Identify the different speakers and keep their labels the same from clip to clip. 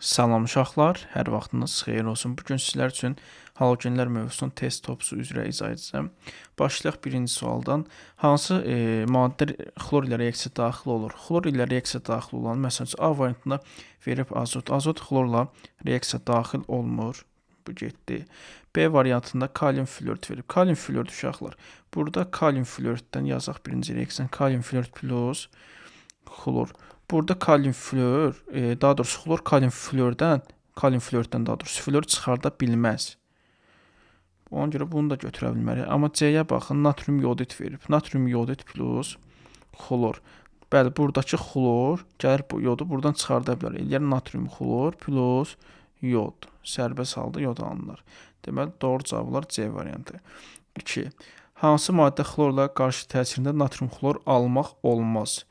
Speaker 1: Salam uşaqlar, hər vaxtınız xeyir olsun. Bu gün sizlər üçün halogenlər mövzusunun test topsu üzrə izah edəcəm. Başlayaq birinci sualdan. Hansı maddə xlor ilə reaksiya daxil olur? Xlor ilə reaksiya daxil olan, məsələn, A variantında verib azot. Azot xlorla reaksiya daxil olmur. Bu getdi. B variantında kalium flörit verib. Kalium flörit uşaqlar. Burada kalium flöritdən yazaq birinci reaksiyanı. Kalium flörit plus xlor. Burada kalium flör, daha doğrusu xlor kalium flördən daha doğrusu flör çıxarda bilməz. Ona görə bunu da götürə bilmərik. Amma C-yə baxın, natrium yodid verib. Natrium yodid plus xlor. Bəli, buradakı xlor gəlir bu yodu buradan çıxarda bilər. Eləyər natrium xlor plus yod. Sərbəst halda yod alınır. Deməli, doğru cavablar C variantı. 2. Hansı maddə xlorla qarşı təsirində natrium xlor almaq olmaz?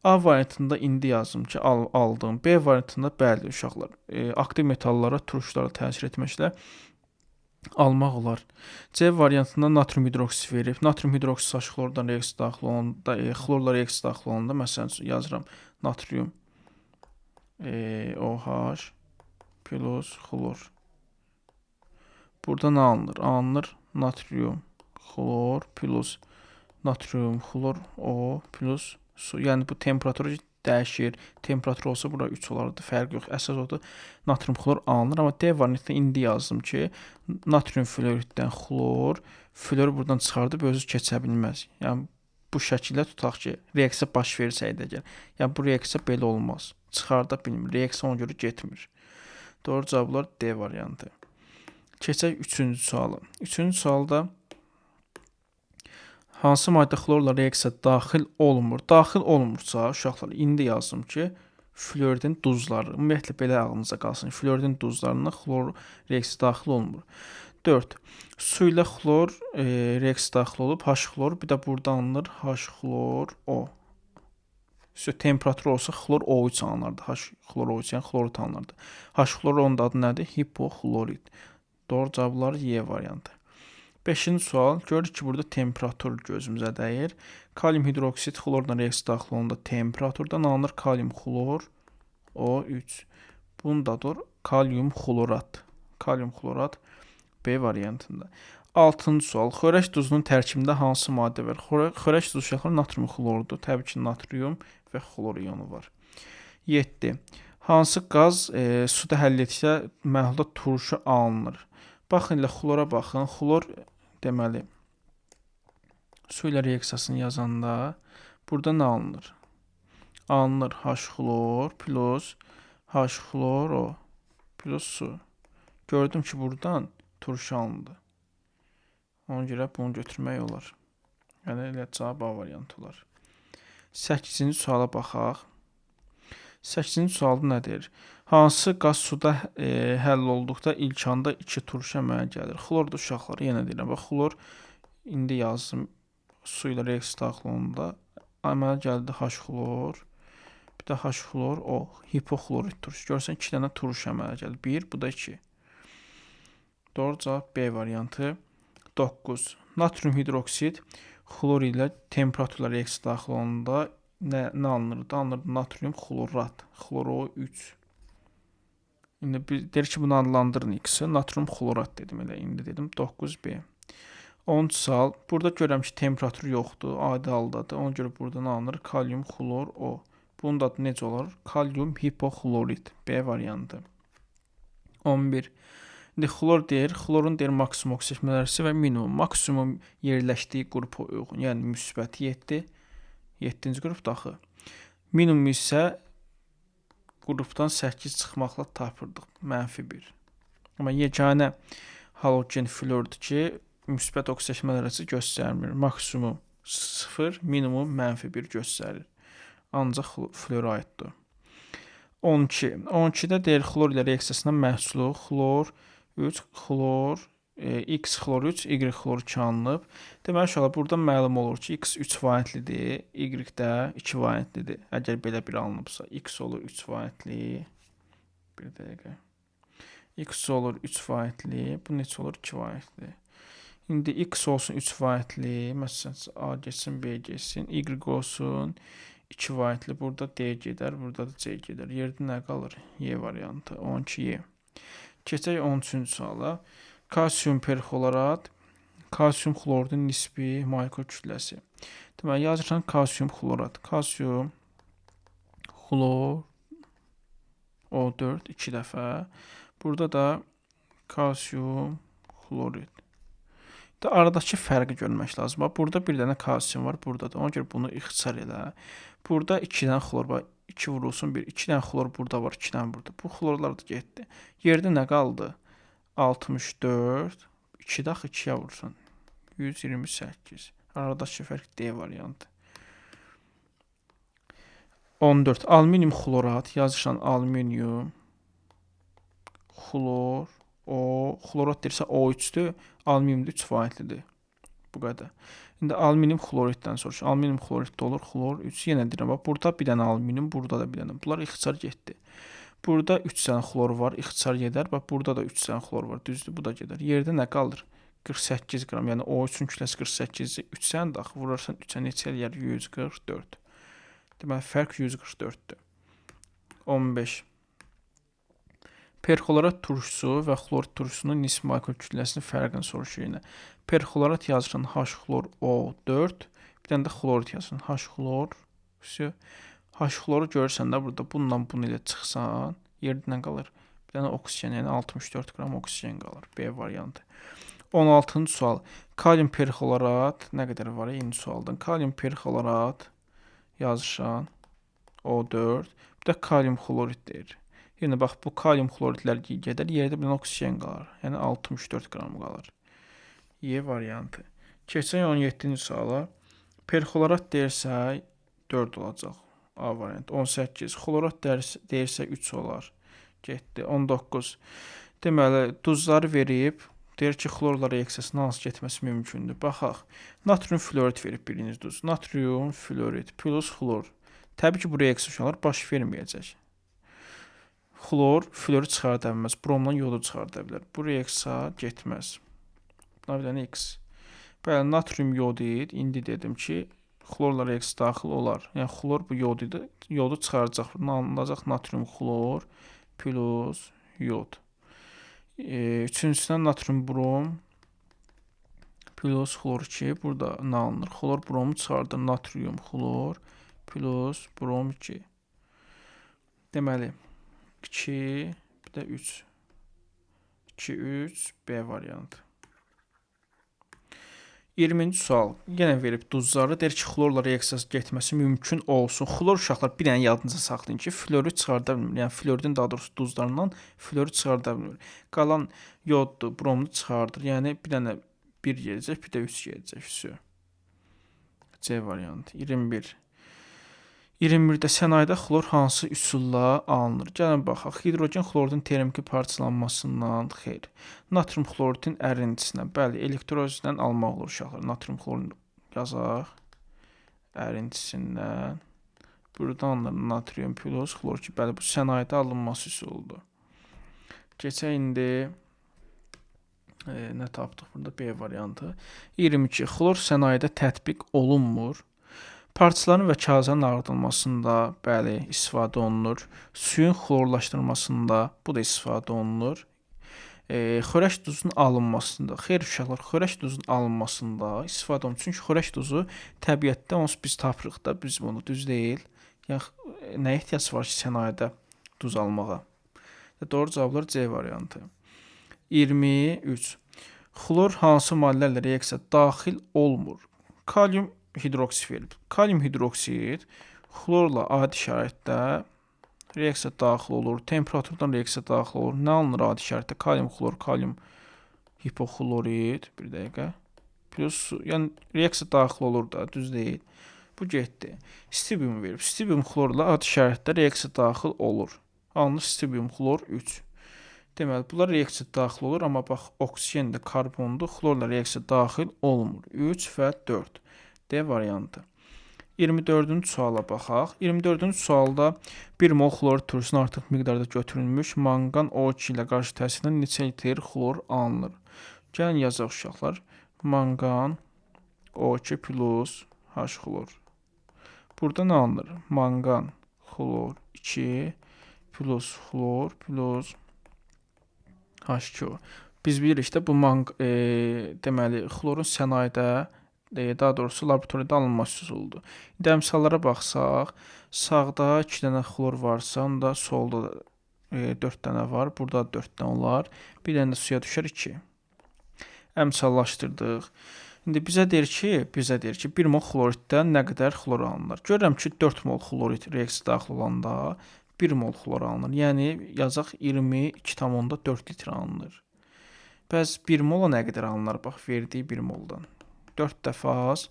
Speaker 1: A variantında indi yazdım ki, aldım. B variantında bəli uşaqlar. Aktiv metallara, turşlara təsir etməklə almaq olar. C variantında natrium hidroksid verib. Natrium hidroksid xlordan reaksiya daxil olanda, xlorla reaksiya daxil olanda məsələn yazıram natrium OH plus xlor. Burada nə alınır? Alınır natrium xlor plus natrium xlor O plus su. Yəni bu temperaturu dəyişir. Temperatur olsa bura 3 olardı. Fərq yox. Əsas odur. Natrium xlor alınır. Amma D variantında indi yazdım ki, natrium floriddən xlor, flor buradan çıxardıb özü keçə bilməz. Yəni bu şəkildə tutaq ki, reaksiya baş versəydi əgər. Yəni bu reaksiya belə olmaz. Çıxarda bilmir. Reaksiya ona görə getmir. Doğru cavablar D variantı. Keçək 3-cü suala. 3-cü sualda hansı maddə xlorla reaksiya daxil olmur? Daxil olmursa, uşaqlar, indi yazdım ki, floridin duzları. Ümumiyyətlə, belə ağlınıza qalsın. Floridin duzlarına xlor reaksiya daxil olmur. 4. Su ilə xlor reaksiya daxil olub, H-xlor, bir də burada alınır H-xlor O. Temperatur olsa xlor O3 alınırdı. H-xlor O3, yəni xlorit alınırdı. H-xlor onun da adı nədir? Hipoxlorit. Doğru cavablar Y variantı. 5-ci sual. Görürük ki, burada temperatur gözümüzə dəyir. Kalium hidroksid xlorla reaksiya daxil olanda temperaturdan alınır kalium xlor O3. Bunun da adı kalium xlorat. Kalium xlorat B variantında. 6-cı sual. Xörək duzunun tərkibində hansı maddə var? Xörək duzu uşaqlar natrium xlordur. Təbii ki, natrium və xlor iyonu var. 7. Hansı qaz suda həll etsə məhlulda turşu alınır? Baxın ilə xlora baxın. Xlor deməli su ilə reaksiyasını yazanda burada nə alınır? Alınır H-xlor plus H-xlor O plus su. Gördüm ki, buradan turşu alındı. Ona görə bunu götürmək olar. Yəni elə cavab A variantı olar. 8-ci suala baxaq. 8-ci sualda nədir? Hansı qaz suda həll olduqda ilk anda 2 turşu əmələ gəlir? Xlorda uşaqlar, yenə deyirəm, bax, xlor indi yazdım su ilə reaksiya daxil olanda əmələ gəldi H-xlor, bir də H-xlor O, hipoxlorit turşu. Görsən 2 dənə turşu əmələ gəlir. 1, bu da 2. Doğru cavab B variantı. 9. Natrium hidroksid xlor ilə temperaturla reaksiya daxil olanda nə alınırdı? Alınırdı natrium xlorat, xloro 3. İndi deyir ki, bunu adlandırın X-i. Natrium xlorat dedim elə, indi dedim 9B. 10-cu sual. Burada görürəm ki, temperatur yoxdur, adi haldadır. Ona görə buradan alınır kalium xlor O. Bunun da adı necə olar? Kalium hipoxlorit B variantı. 11. İndi xlor deyir, xlorun deyir maksimum oksijen enerjisi və minimum. Maksimum yerləşdiyi qrupa uyğun, yəni müsbət 7. 7-ci qrup daxı. Minimum isə qrupdan 8 çıxmaqla tapırdıq. -1. Amma yeganə halogen flördür ki, müsbət oksijen enerjisi göstərmir. Maksimum 0, minimum -1 göstərir. Ancaq flora aiddir. 12. 12-də deyir xlor ilə reaksiyasının məhsulu xlor 3, xlor X xlor 3, Y xlor 2 alınıb. Deməli, uşaqlar, burada məlum olur ki, X 3 valentlidir, Y də 2 valentlidir. Əgər belə bir alınıbsa, X olur 3 valentli. Bir dəqiqə. X olur 3 valentli, bu neçə olur? 2 valentli. İndi X olsun 3 valentli, məsələn, A geçsin, B geçsin, Y olsun 2 variantlı. Burada D gedər, burada da C gedər. Yerdə nə qalır? Y variantı. 12Y. Keçək 13-cü suala. Kalsium perxlorat, kalsium xlorun nisbi molekul kütləsi. Deməli, yazırsan kalsium xlorat. Kalsium xlor O4 2 dəfə. Burada da kalsium xlorid. Aradakı fərqi görmək lazım. Burada bir dənə kalsium var, burada da. Ona görə bunu ixtisar elə. Burada 2 dənə xlor var. 2 vurulsun 1. 2 dənə xlor burada var, 2 dənə burada. Bu xlorlar da getdi. Yerdə nə qaldı? 64. 2 də 2-yə vursun. 128. Aradakı fərq D variantı. 14. Alüminium xlorat. Yazırsan alüminium xlor. O xlorat deyirsə O3-dür. Alüminium 3 variantlidir. Bu qədər. İndi alüminium xloriddən soruş. Alüminium xloriddə olur. Xlor 3. Yenə deyirəm, bax burada bir dənə alüminium, burada da bir dənə. Bunlar ixtisar getdi. Burada 3 dənə xlor var, ixtisar gedər. Bax burada da 3 dənə xlor var. Düzdür, bu da gedər. Yerdə nə qalır? 48 qram. Yəni O3-ün kütləsi 48-dir. 3-sən daxil vurarsan 3-ə neçə eləyər? 144. Deməli fərq 144-dür. 15. Perxlorat turşusu və xlor turşusunun nisbi molekul kütləsinin fərqini soruşur yenə. Perxlorat yazırsan H-xlor O4, bir dənə də xlorid yazırsan H-xlor. H-xloru görürsən də burada bununla bunu ilə çıxsan, yerdə nə qalır? Bir dənə oksigen, yəni 64 qram oksigen qalır. B variantı. 16-cı sual. Kalium perxlorat nə qədər var? Eyni sualdan. Kalium perxlorat yazırsan O4, bir də kalium xlorid deyir. Yenə bax bu kalium xloridlər gedər, yerdə bir oksigen qalır. Yəni 64 qram qalır. Y variantı. Keçək 17-ci suala. Perxlorat deyirsək 4 olacaq. A variantı. 18. Xlorat deyirsək 3 olar. Getdi. 19. Deməli, duzları verib, deyir ki, xlorla reaksiyasının hansı getməsi mümkündür. Baxaq. Natrium fluorid verib birinci duz. Natrium fluorid plus xlor. Təbii ki, bu reaksiyalar baş verməyəcək. Xlor fluorid çıxarda bilməz. Bromdan yodu çıxarda bilər. Bu reaksiya getməz. Buna bir dənə X. Bəli, natrium yodid. İndi dedim ki, xlorla reaksiya daxil olar. Yəni, xlor bu yodu çıxaracaq. Alınacaq natrium xlor plus yod. Üçüncüsündən natrium brom plus xlor 2. Burada nə alınır? Xlor bromu çıxardır. Natrium xlor plus brom 2. Deməli, 2, bir də 3. 2, 3, B variantı. 20-ci sual. Yenə verib duzları. Deyir ki, xlorla reaksiyası getməsi mümkün olsun. Xlor uşaqlar bir dənə yadınıza saxlayın ki, fluorid çıxarda bilmir. Yəni, fluoridin daha doğrusu duzlarından fluorid çıxarda bilmir. Qalan yoddur, bromlu çıxardır. Yəni, bir dənə 1 gedəcək, bir də 3 gedəcək. C variantı. 21. 21-də sənayedə xlor hansı üsulla alınır? Gəlin baxaq. Hidrogen xloridin termiki parçalanmasından xeyr. Natrium xloridin ərintisindən, bəli, elektrozdən almaq olur uşaqlar. Natrium xloridin yazaq. Ərintisindən. Burada alınır natrium plus xlor 2. Bəli, bu sənayedə alınması üsuludur. Keçək indi nə tapdıq burada? B variantı. 22. Xlor sənayedə tətbiq olunmur. Parçaların və kağızların ağardılmasında, bəli, istifadə olunur. Suyun xlorlaşdırılmasında bu da istifadə olunur. Xörək duzunun alınmasında, xeyr uşaqlar, xörək duzunun alınmasında istifadə olunur. Çünki xörək duzu təbiətdə onsuz biz tapırıq da, biz bunu düz deyil. Yəni, nə ehtiyac var ki, sənayedə duz almağa? Doğru cavablar C variantı. 23. Xlor hansı maddələrlə reaksiyaya daxil olmur? Kalium hidroksid verib. Kalium hidroksid xlorla adi şəraitdə reaksiya daxil olur. Temperaturdan reaksiya daxil olur. Nə alınır adi şəraitdə? Kalium xlor, kalium hipoxlorid. Bir dəqiqə. Plus su. Yəni, reaksiya daxil olur da, düz deyil. Bu getdi. Stibium verib. Stibium xlorla adi şəraitdə reaksiya daxil olur. Alınır stibium xlor 3. Deməli, bunlar reaksiya daxil olur, amma bax, oksigen də karbondur. Xlorla reaksiya daxil olmur. 3 və 4. D variantı. 24-cü suala baxaq. 24-cü sualda 1 mol xlor turşusunun artıq miqdarda götürülmüş manqan O2 ilə qarşı təsirlə neçə litr xlor alınır? Gəlin yazaq uşaqlar. Manqan O2 plus H xlor. Burada nə alınır? Manqan, xlor 2 plus xlor plus H2O. Biz bilirik də bu deməli xlorun sənayedə daha doğrusu laboratoriyada alınma üsuludur. İndi əmsallara baxsaq, sağda 2 dənə xlor varsa, onda solda 4 dənə var. Burada 4 dənə olar. Bir dənə də suya düşər 2. Əmsallaşdırdıq. İndi bizə deyir ki, 1 mol xloriddən nə qədər xlor alınır? Görürəm ki, 4 mol xlorid reaksiyaya daxil olanda 1 mol xlor alınır. Yəni yazaq 22,4 litr alınır. Bəs 1 mola nə qədər alınır? Bax, verdiyi 1 moldan. 4 dəfə az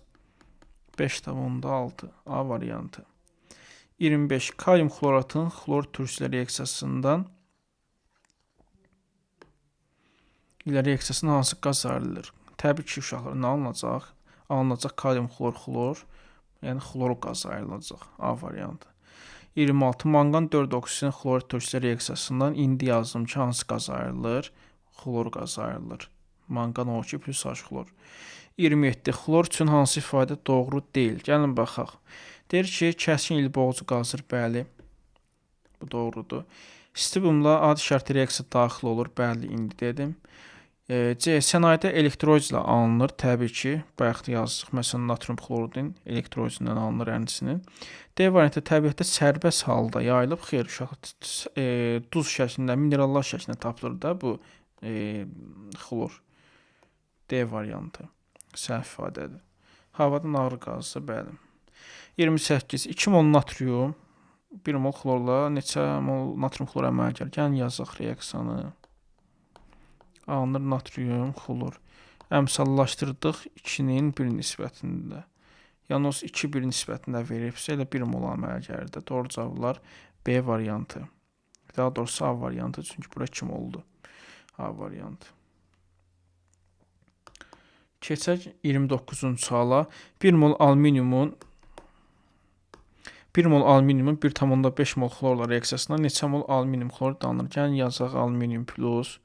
Speaker 1: 5,6 A variantı. 25 kalium xloratın xlor türküsü reaksiyasından ilə reaksiyasının hansı qaz ayrılır? Təbii ki, uşaqlar nə alınacaq? Alınacaq kalium xlor, yəni xlor qazı ayrılacaq. A variantı. 26 manqan 4 oksidin xlor türküsü reaksiyasından indi yazdım ki, hansı qaz ayrılır? Xlor qazı ayrılır. Manqan O2 plus H xlor. 27 xlor üçün hansı ifadə doğru deyil? Gəlin baxaq. Deyir ki, kəskin il boğucu qazdır. Bəli. Bu doğrudur. Stibiumla adi şərti reaksiya daxil olur. Bəli, indi dedim. C. Sənayedə elektrolizlə alınır. Təbii ki, bayaq da yazdıq. Məsələn, natrium xloridin elektrolizindən alınır əndisinin. D variantı təbiətdə sərbəst halda yayılıb. Xeyr, uşaq duz şəklində, minerallar şəklində tapılır da bu xlor. D variantı. Səhv ifadədir. Havadan ağır qazsa, bəli. 28. 2 mol natrium 1 mol xlorla neçə mol natrium xlor əmələ gəlir? Gəlin yazaq reaksiyanı. Alınır natrium xlor. Əmsallaşdırdıq 2-nin 1 nisbətində. Yəni o 2-1 nisbətində veribsə, elə 1 mol əmələ gəlir də. Doğru cavablar B variantı. Daha doğrusu A variantı, çünki bura 2 moldur. A variantı. Keçək 29-cu suala. 1 mol alüminiumun 1,5 mol xlorla reaksiyasında neçə mol alüminium xlorid alınır? Gəlin yazaq alüminium plus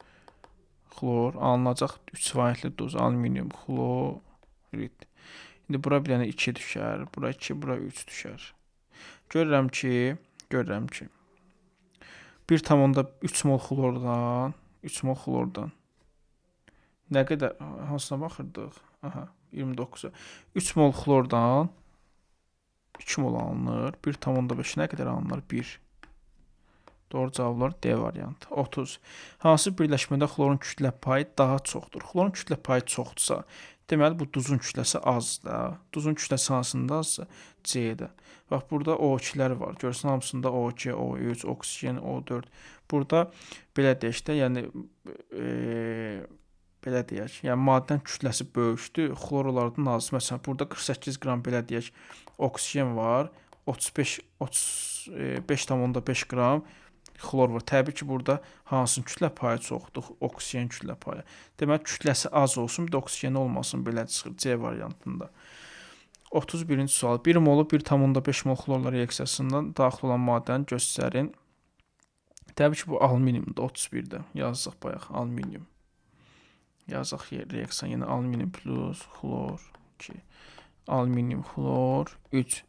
Speaker 1: xlor alınacaq 3 variantlı duz alüminium xlorid. İndi bura bir dənə 2 düşər, bura 2, bura 3 düşər. Görürəm ki 1,3 mol xlordan nə qədər, hansına baxırdıq? Aha, 29-a. 3 mol xlordan 2 mol alınır. 1,5 nə qədər alınır? 1. Doğru cavablar D variantı. 30. Hansı birləşmədə xlorun kütlə payı daha çoxdur? Xlorun kütlə payı çoxdursa, deməli bu duzun kütləsi azdır. Duzun kütləsi hansında azsa C-də. Bax, burada O2-lər var. Görürsən, hamısında O2, O3, oksigen, O4. Burada belə deyək də, yəni belə deyək, yəni maddənin kütləsi böyükdür, xlor onlardan az. Məsələn, burada 48 qram belə deyək, oksigen var, 5,5 qram xlor var. Təbii ki, burada hansının kütlə payı çoxdur? Oksigen kütlə payı. Deməli, kütləsi az olsun, bir də oksigen olmasın, belə çıxır C variantında. 31-ci sual. 1 molu 1,5 mol xlorla reaksiyasından daxil olan maddəni göstərin. Təbii ki, bu alüminiumdur, 31-də. Yazacaq bayaq, alüminium. Yazaq reaksiya, yəni alüminium plus xlor 2. Alüminium xlor 3.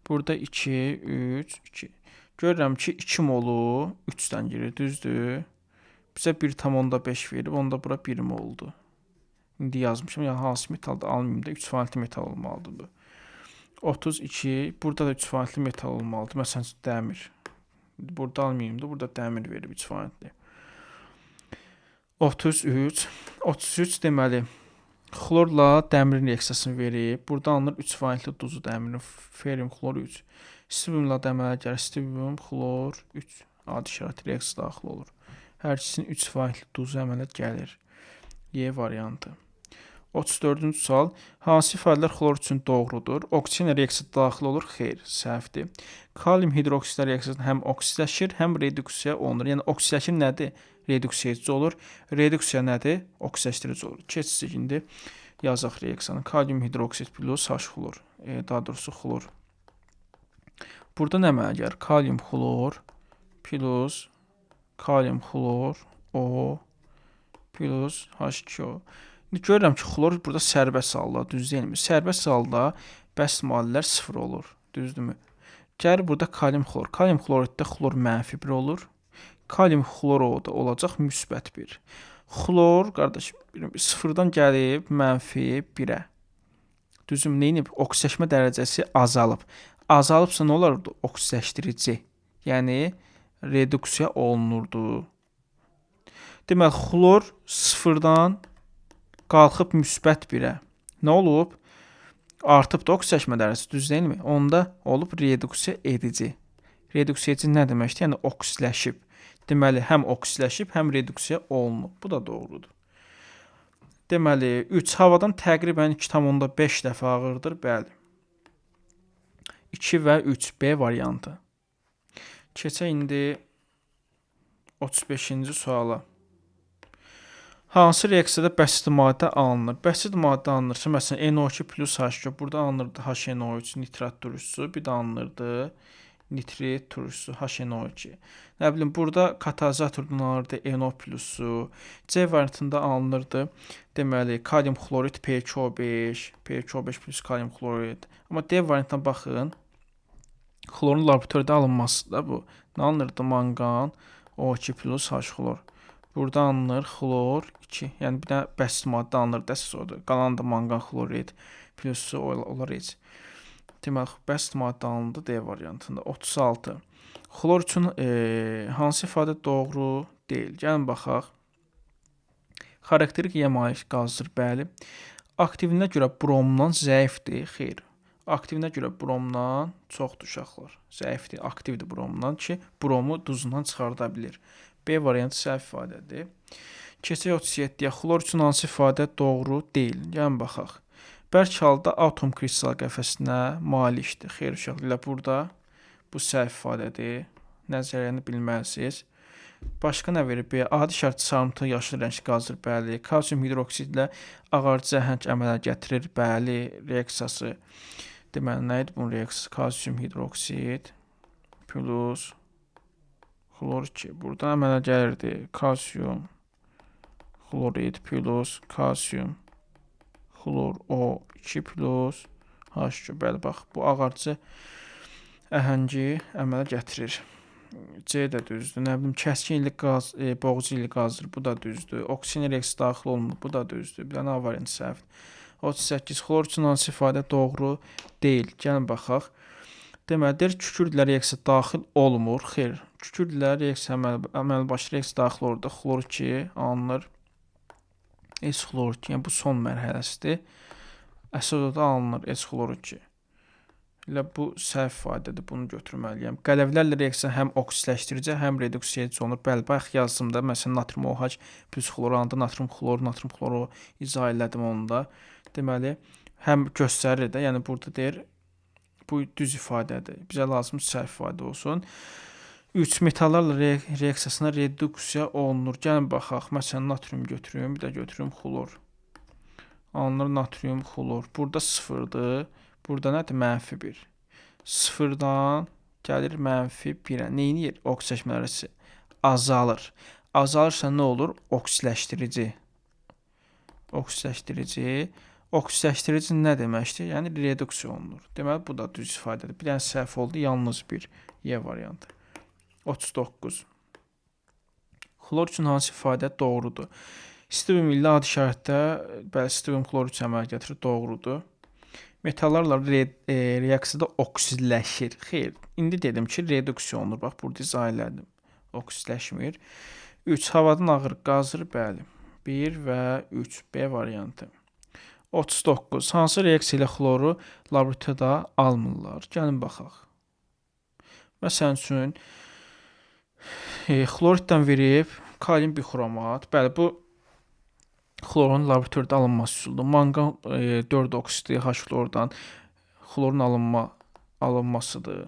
Speaker 1: Burada 2, 3, 2. Görürəm ki, 2 molu 3-dən girir, düzdür? Bizə 1,5 verib, onda bura 1 moldur. İndi yazmışım, yəni hansı metalda? Alüminiumda 3 valentli metal olmalıdır bu. 32, burada da 3 valentli metal olmalıdır. Məsələn, dəmir. Burada alüminiumda, burada dəmir verib 3 valentli. 33 deməli xlorla dəmirin reaksiyasını verib. Burada alınır 3 valentli duzu dəmirin, ferium xlor 3. Stibiumla əmələ gəlir, stibium xlor 3. Adi şərait reaksiyası daxil olur. Hər ikisinin 3 valentli duzu əmələ gəlir. Y variantı. 34-cü sual. Hansı ifadələr xlor üçün doğrudur? Oksigen reaksiyası daxil olur? Xeyr, səhvdir. Kalium hidroksid reaksiyasında həm oksidləşir, həm reduksiya olunur. Yəni oksidləşir nədir? Reduksiya edici olur. Reduksiya nədir? Oksidləşdirici olur. Keçsək indi yazaq reaksiyanı. Kalium hidroksid plus H xlor. Daha doğrusu xlor. Burada nə əmələ gəlir? Kalium xlor plus kalium xlor O plus H2O. İndi görürəm ki, xlor burada sərbəst halda, düz deyilmi? Sərbəst halda bəst maddələr 0 olur, düzdürmü? Gəlir burada kalium xlor. Kalium xloriddə xlor -1 olur. Kalium xlorodu olacaq -1. Xlor, qardaş, sıfırdan gəlib -1-ə. Düzüm, neyinib? Oksiləşmə dərəcəsi azalıb. Azalıbsa nə olardı? Oksiləşdirici. Yəni, reduksiya olunurdu. Deməli, xlor sıfırdan qalxıb -1-ə. Nə olub? Artıb da oksiləşmə dərəcəsi, düz deyilmi? Onda olub reduksiya edici. Reduksiya edici nə deməkdir? Yəni, oksiləşib. Deməli, həm oksiləşib, həm reduksiya olunub. Bu da doğrudur. Deməli, 3 havadan təqribən 2,5 dəfə ağırdır. Bəli. 2 və 3 B variantı. Keçək indi 35-ci suala. Hansı reaksiyada bəsit maddə alınır? Bəsit maddə alınırsa, məsələn, NO2 plus H2, burada alınırdı HNO3 nitrat turşusu, bir də alınırdı nitrit turşusu HNO2. Nə bilim, burada katalizatordan alınırdı NO plusu, C variantında alınırdı, deməli, kalium xlorid PCO5, PCO5 plus kalium xlorid. Amma D variantına baxın, xlorun laboratoriyada alınması da bu. Nə alınırdı? Manqan O2 plus H xlor. Burada alınır xlor 2. Yəni bir də bəsit maddə alınır da əsas odur. Qalan da manqan xlorid plusu olar heç. Deməli, bəsit maddə alındı D variantında. 36. Xlor üçün hansı ifadə doğru deyil? Gəlin baxaq. Xarakterik yemalik qazdır, bəli. Aktivinə görə bromdan zəifdir, xeyr. Aktivinə görə bromdan çoxdur uşaqlar. Zəifdir, aktivdir bromdan ki, bromu duzundan çıxarda bilir. B variantı səhv ifadədir. Keçək 37-yə. Xlor üçün hansı ifadə doğru deyil? Gəlin baxaq. Bərk halda atom kristal qəfəsinə malikdir. Xeyr uşaqlar, elə burada bu səhv ifadədir. Nəzəriyyəni bilməlisiniz. Başqa nə verir? B. Adi şərtdə sarımtıl yaşıl rəng qazdır, bəli. Kalsium hidroksidlə ağarcı zəhəng əmələ gətirir, bəli. Reaksiyası. Deməli, nə idi bunun reaksiyası? Kalsium hidroksid plus xlor 2. Buradan əmələ gəlirdi. Kalsium xlorid plus kalsium xlor O2 plus H2. Bəli, bax, bu ağarcı əhəngi əmələ gətirir. C də düzdür. Nə bilim, kəskin illik qaz, boğucu illik qazdır. Bu da düzdür. Oksigen reaksiyası daxil olmur. Bu da düzdür. Bir dənə A variantı səhvdir. 38. Xlor üçün hansı ifadə doğru deyil? Gəlin baxaq. Deməlidir, kükürdlə reaksiya daxil olmur. Xeyr. Kükürdlə reaksiya əməli başlı reaksiya daxil olur da. Xlor 2 alınır. S-xlor 2. Yəni bu son mərhələsidir. Əsas da alınır S-xlor 2. Elə bu səhv ifadədir. Bunu götürməliyəm. Qələvlərlə reaksiya həm oksiləşdirici, həm reduksiya edici olunur. Bəli, bax yazımda məsələn natrium OH plus xlorandı, natrium xloru izah elədim onu da. Deməli, həm göstərir də, yəni burada deyir bu düz ifadədir. Bizə lazım səhv ifadə olsun. 3 metallarla reaksiyasına reduksiya olunur. Gəlin baxaq. Məsələn, natrium götürüm, bir də götürüm xlor. Alınır natrium xlor. Burada 0-dır. Burada nədir? -1. 0-dan gəlir -1-ə. Neyinir? Oksiləşmə dərəcəsi azalır. Azalırsa nə olur? Oksiləşdirici. Oksiləşdirici. Oksiləşdirici nə deməkdir? Yəni reduksiya olunur. Deməli, bu da düz ifadədir. Bir dənə səhv oldu. Yalnız bir Y variantı. 39. Xlor üçün hansı ifadə doğrudur? Stivium ilə adi şəraitdə, bəli, stivium xlor üçün əmələ gətirir. Doğrudur. Metallarla reaksiyada oksiləşir. Xeyr. İndi dedim ki, reduksiya olunur. Bax, burada izah elədim. Oksiləşmir. 3. Havadan ağır qazdır, bəli. 1 və 3. B variantı. 39. Hansı reaksiya ilə xloru laboratoriyada almırlar? Gəlin baxaq. Məsələn üçün, xloriddən verib kalium bixromat. Bəli, bu xlorun laboratoriyada alınması üsuludur. Manqan 4 oksidi H-xlordan xlorun alınmasıdır.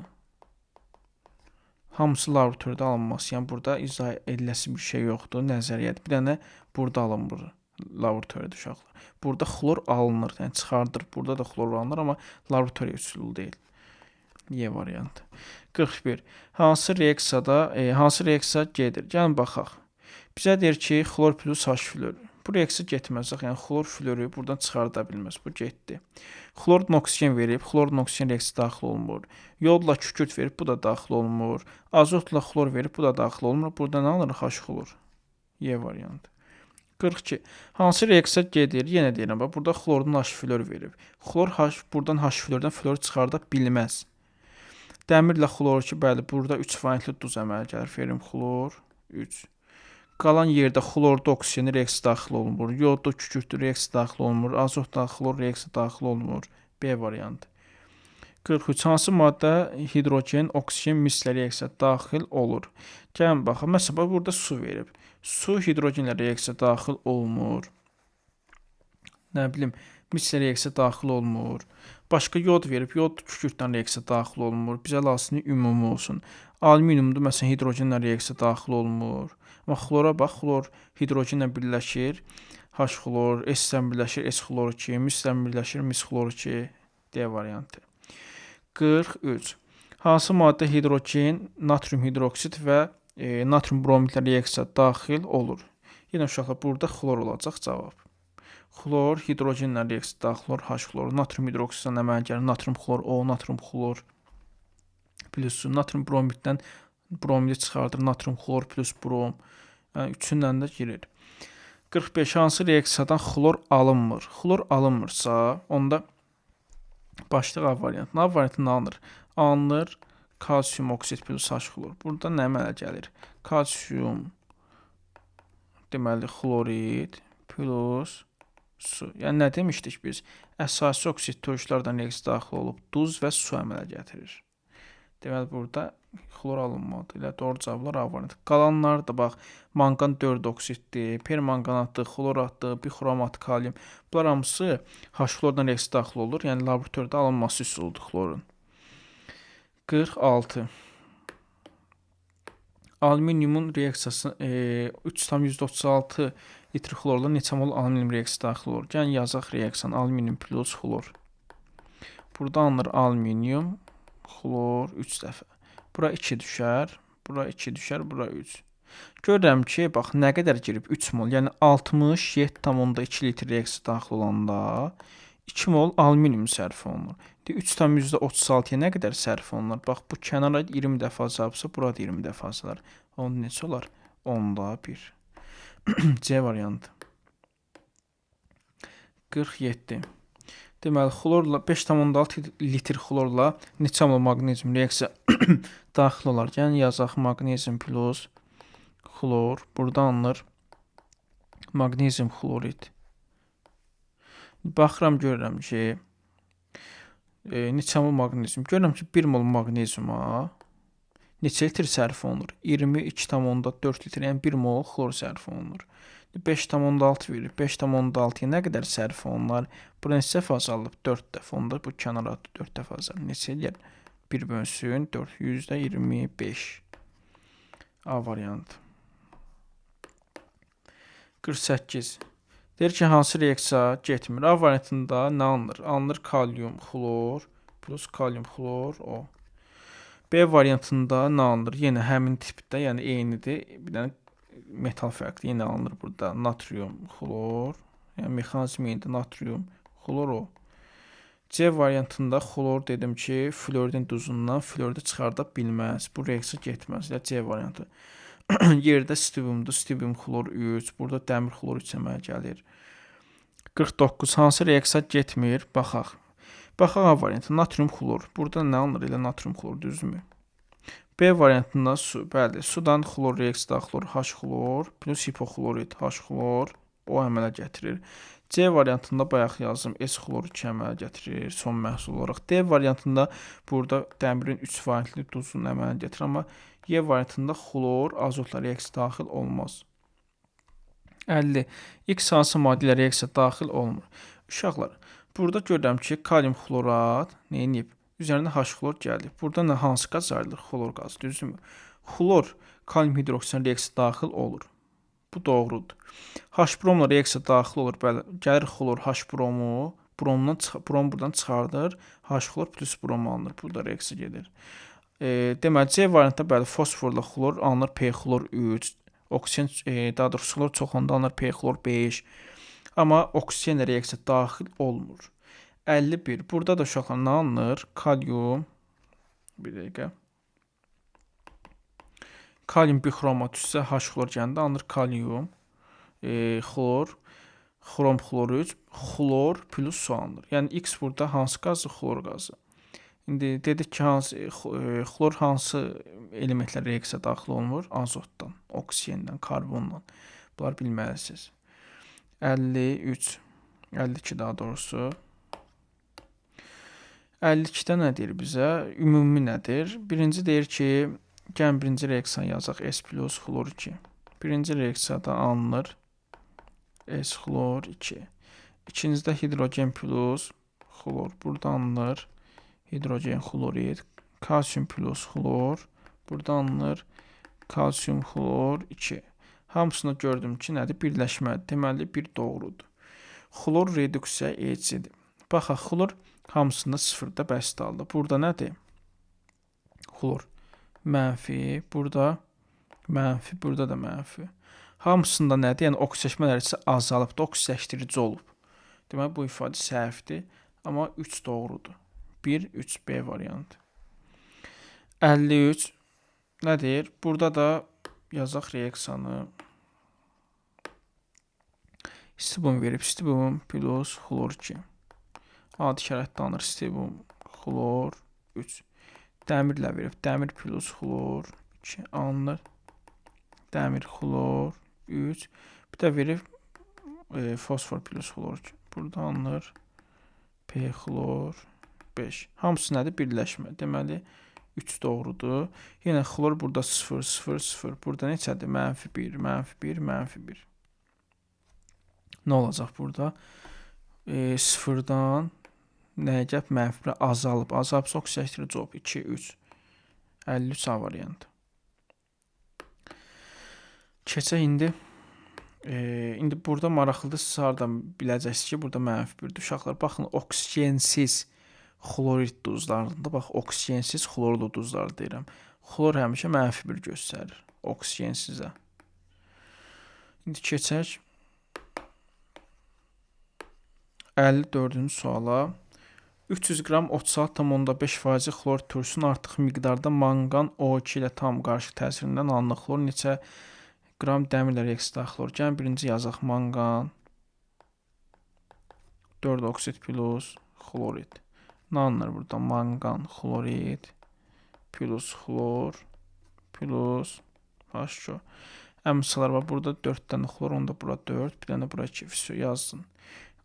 Speaker 1: Hamısı laboratoriyada alınması. Yəni burada izah ediləsi bir şey yoxdur. Nəzəriyyədir. Bir dənə burada alınmır laboratoriyada uşaqlar. Burada xlor alınır. Yəni çıxardır. Burada da xlor alınır, amma laboratoriya üsulu deyil. Y variantı. 41. Hansı reaksiya gedir? Gəlin baxaq. Bizə deyir ki, xlor plus H flor. Bu reaksiya getməz. Yəni xlor fluoru buradan çıxarda bilməz. Bu getdi. Xlorla oksigen verib, xlorla oksigen reaksiyaya daxil olmur. Yodla kükürt verib, bu da daxil olmur. Azotla xlor verib, bu da daxil olmur. Burada nə alırıq? H xlor. Y variantı. 42. Hansı reaksiya gedir? Yenə deyirəm, bax, burada xlordan H fluor verib. Xlor H, buradan H fluordan fluor çıxarda bilməz. Dəmirlə xlor ki, bəli, burada 3 valentli duz əmələ gəlir. Ferum xlor 3. Qalan yerdə xlorda oksigen reaksiya daxil olunmur. Yodda kükürt reaksiya daxil olunmur. Azotda xlor reaksiya daxil olunmur. B variantı. 43. Hansı maddə hidrogen, oksigen mislə reaksiya daxil olur? Gəlin baxaq. Məsələn, burada su verib. Su hidrogenlə reaksiya daxil olmur. Nə bilim, mislə reaksiya daxil olmur. Başqa yod verib, yod kükürtlə reaksiya daxil olmur. Bizə lazımdır ümumi olsun. Alüminiumdur, məsələn, hidrogenlə reaksiya daxil olmur. Amma xlora bax, xlor hidrogenlə birləşir. H xlor, S-lə birləşir, S xlor 2, mislə birləşir, mis xlor 2. D variantı. 43. Hansı maddə hidrogen, natrium hidroksid və natrium bromidlə reaksiya daxil olur? Yenə uşaqlar, burada xlor olacaq cavab. Xlor, hidrogenlə reaksiya daxil olur, H xlor, natrium hidroksiddən əmələ gəlir, natrium xlor, O, natrium xlor plus su, natrium bromiddən bromidi çıxardır, natrium xlor plus brom. Yəni, üçündən də girir. 45. Hansı reaksiyadan xlor alınmır? Xlor alınmırsa, onda başlıq A variantı. A variantı nə alınır? Alınır kalsium oksid plus H xlor. Burada nə əmələ gəlir? Kalsium, deməli, xlorid plus su. Yəni, nə demişdik biz? Əsasi oksid türklərdən reaksiya daxil olub, duz və su əmələ gətirir. Deməli, burada xlor alınmadı. Elə doğru cavablar A variantı. Qalanlar da, bax, manqan 4 oksiddir, permanqanatdır, xloratdır, bixromat, kalium. Bunlar hamısı H xlordan reaksiya daxil olur. Yəni, laboratoriyada alınması üsuludur xlorun. 46. Alüminiumun reaksiyası 3,36 litr xlorla neçə mol alüminium reaksiyası daxil olur? Yəni, yazaq reaksiyanı alüminium plus xlor. Burada alınır alüminium, xlor 3 dəfə. Bura 2 düşər, bura 2 düşər, bura 3. Görürəm ki, bax, nə qədər girib? 3 mol. Yəni, 67,2 litr reaksiya daxil olanda 2 mol alüminium sərf olunur. 3,36-ya nə qədər sərf olunur? Bax, bu kənara 20 dəfə azalsa, burada 20 dəfə azalar. Onun neçə olar? 10/1. C variantı. 47. Deməli, xlorla 5,6 litr xlorla neçə mol maqnezium reaksiya daxil olar? Yəni, yazaq maqnezium plus xlor. Burada alınır maqnezium xlorid. Baxıram, görürəm ki, neçə mol maqnezium? Görürəm ki, 1 mol maqneziuma neçə litr sərf olunur? 22,4 litr, yəni 1 mol xlor sərf olunur. 5,6 verir. 5,6-ya nə qədər sərf olunur? Bura neçə dəfə azalıb? 4 dəfə. Onda bu kənara 4 dəfə azalıb. Neçə eləyər? 1 bölünsün 4, %25. A variantı. 48. Deyir ki, hansı reaksiya getmir? A variantında nə alınır? Alınır kalium xlor plus kalium xlor O. B variantında nə alınır? Yenə həmin tipdə, yəni eynidir. Bir dənə metal fərqli yenə alınır burada. Natrium xlor, yəni mexanizm eynidir. Natrium xlor O. C variantında xlor dedim ki, fluoridin duzundan fluoridi çıxarda bilməz. Bu reaksiya getməz. Yəni C variantı. Yerdə stiviumdur, stivium xlor 3, burada dəmir xlor 3 əmələ gəlir. 49. Hansı reaksiya getmir? Baxaq. Baxaq A variantı, natrium xlor. Burada nə alınır? Elə natrium xlor, düzdürmü? B variantında su, bəli, sudan xlor reaksiya daxil olur, H xlor plus hipoxlorid, H xlor O əmələ gətirir. C variantında bayaq yazdım, S xlor 2 əmələ gətirir son məhsul olaraq. D variantında burada dəmirin 3 valentli duzunu əmələ gətirir, amma Y variantında xlor azotla reaksiya daxil olmaz. 50. X hansı maddə ilə reaksiya daxil olmur? Uşaqlar, burada görürəm ki, kalium xlorat neyinib? Üzərində H xlor gəlir. Burada nə hansı qaz ayrılır? Xlor qazı, düzdürmü? Xlor kalium hidroksidlə reaksiya daxil olur. Bu doğrudur. H bromla reaksiya daxil olur. Bəli, gəlir xlor H bromu, brom buradan çıxardır. H xlor plus brom alınır. Burada reaksiya gedir. Deməli, C variantda bəli, fosforla xlor alınır P xlor 3. Oksigen, daha doğrusu xlor çox olanda alınır p-xlor 5. Amma oksigenlə reaksiya daxil olmur. 51. Burada da uşaqlar nə alınır? Kalyum. Bir dəqiqə. Kalyum bixromat üstə H-xlor gəndə alınır kalyum, xlor, xrom xloru 3, xlor plus su alınır. Yəni X burada hansı qazı? Xlor qazı. İndi dedik ki, xlor hansı elementlər reaksiya daxil olmur? Azotdan, oksigendən, karbondan. Bunlar bilməlisiniz. 53, 52 daha doğrusu. 52-də nə deyir bizə? Ümumi nədir? Birinci deyir ki, gəlin birinci reaksiyanı yazaq. S plus xlor 2. Birinci reaksiyada alınır S xlor 2. İkincidə hidrogen plus xlor. Burada alınır hidrogen xlorid. Kalsium plus xlor. Burada alınır kalsium xlor 2. Hamısını gördüm ki, nədir? Birləşmədir. Deməli, bir doğrudur. Xlor reduksiya EC-dir. Baxaq, xlor hamısında 0-da bəsit aldı. Burada nədir? Xlor mənfi, burada mənfi, burada da mənfi. Hamısında nədir? Yəni oksigenləşmə dərəcəsi azalıb, oksigenləşdirici olub. Deməli, bu ifadə səhvdir, amma 3 doğrudur. 1, 3, B variantı. 53 nədir? Burada da yazaq reaksiyanı. Stibum verib, stibum plus xlor 2. Adi şəraitdə alınır stibum xlor 3. Dəmirlə verib, dəmir plus xlor 2 alınır. Dəmir xlor 3. Bir də verib fosfor plus xlor 2. Burada alınır P xlor 5. Hamısı nədir? Birləşmə. Deməli 3 doğrudur. Yenə xlor burada 0, 0, 0. Burada neçədir? -1, -1, -1. Nə olacaq burada? 0-dan nəyə gəlib? -1 azalıb. Azalıbsa oksigenləşdirici olub. 2, 3. 53 A variantı. Keçək indi. İndi burada maraqlıdır. Siz hardan biləcəksiniz ki, burada -1-dir. Uşaqlar, baxın, oksigensiz xlorid duzlarında, bax, oksigensiz xlorlu duzlar deyirəm. Xlor həmişə -1 göstərir oksigensizə. İndi keçək 54-cü suala. 300 qram 36,5% xlor turşusunun artıq miqdarda manqan O2 ilə tam qarışıq təsirindən alınan xlor neçə qram dəmirlə reaksiya daxil olur? Gəlin birinci yazaq manqan 4 oksid plus xlorid. Nə alınır burada? Manqan xlorid plus xlor plus H2. Əmsalar var. Burada 4 dənə xlor, onda bura 4, bir dənə bura 2 yazsın.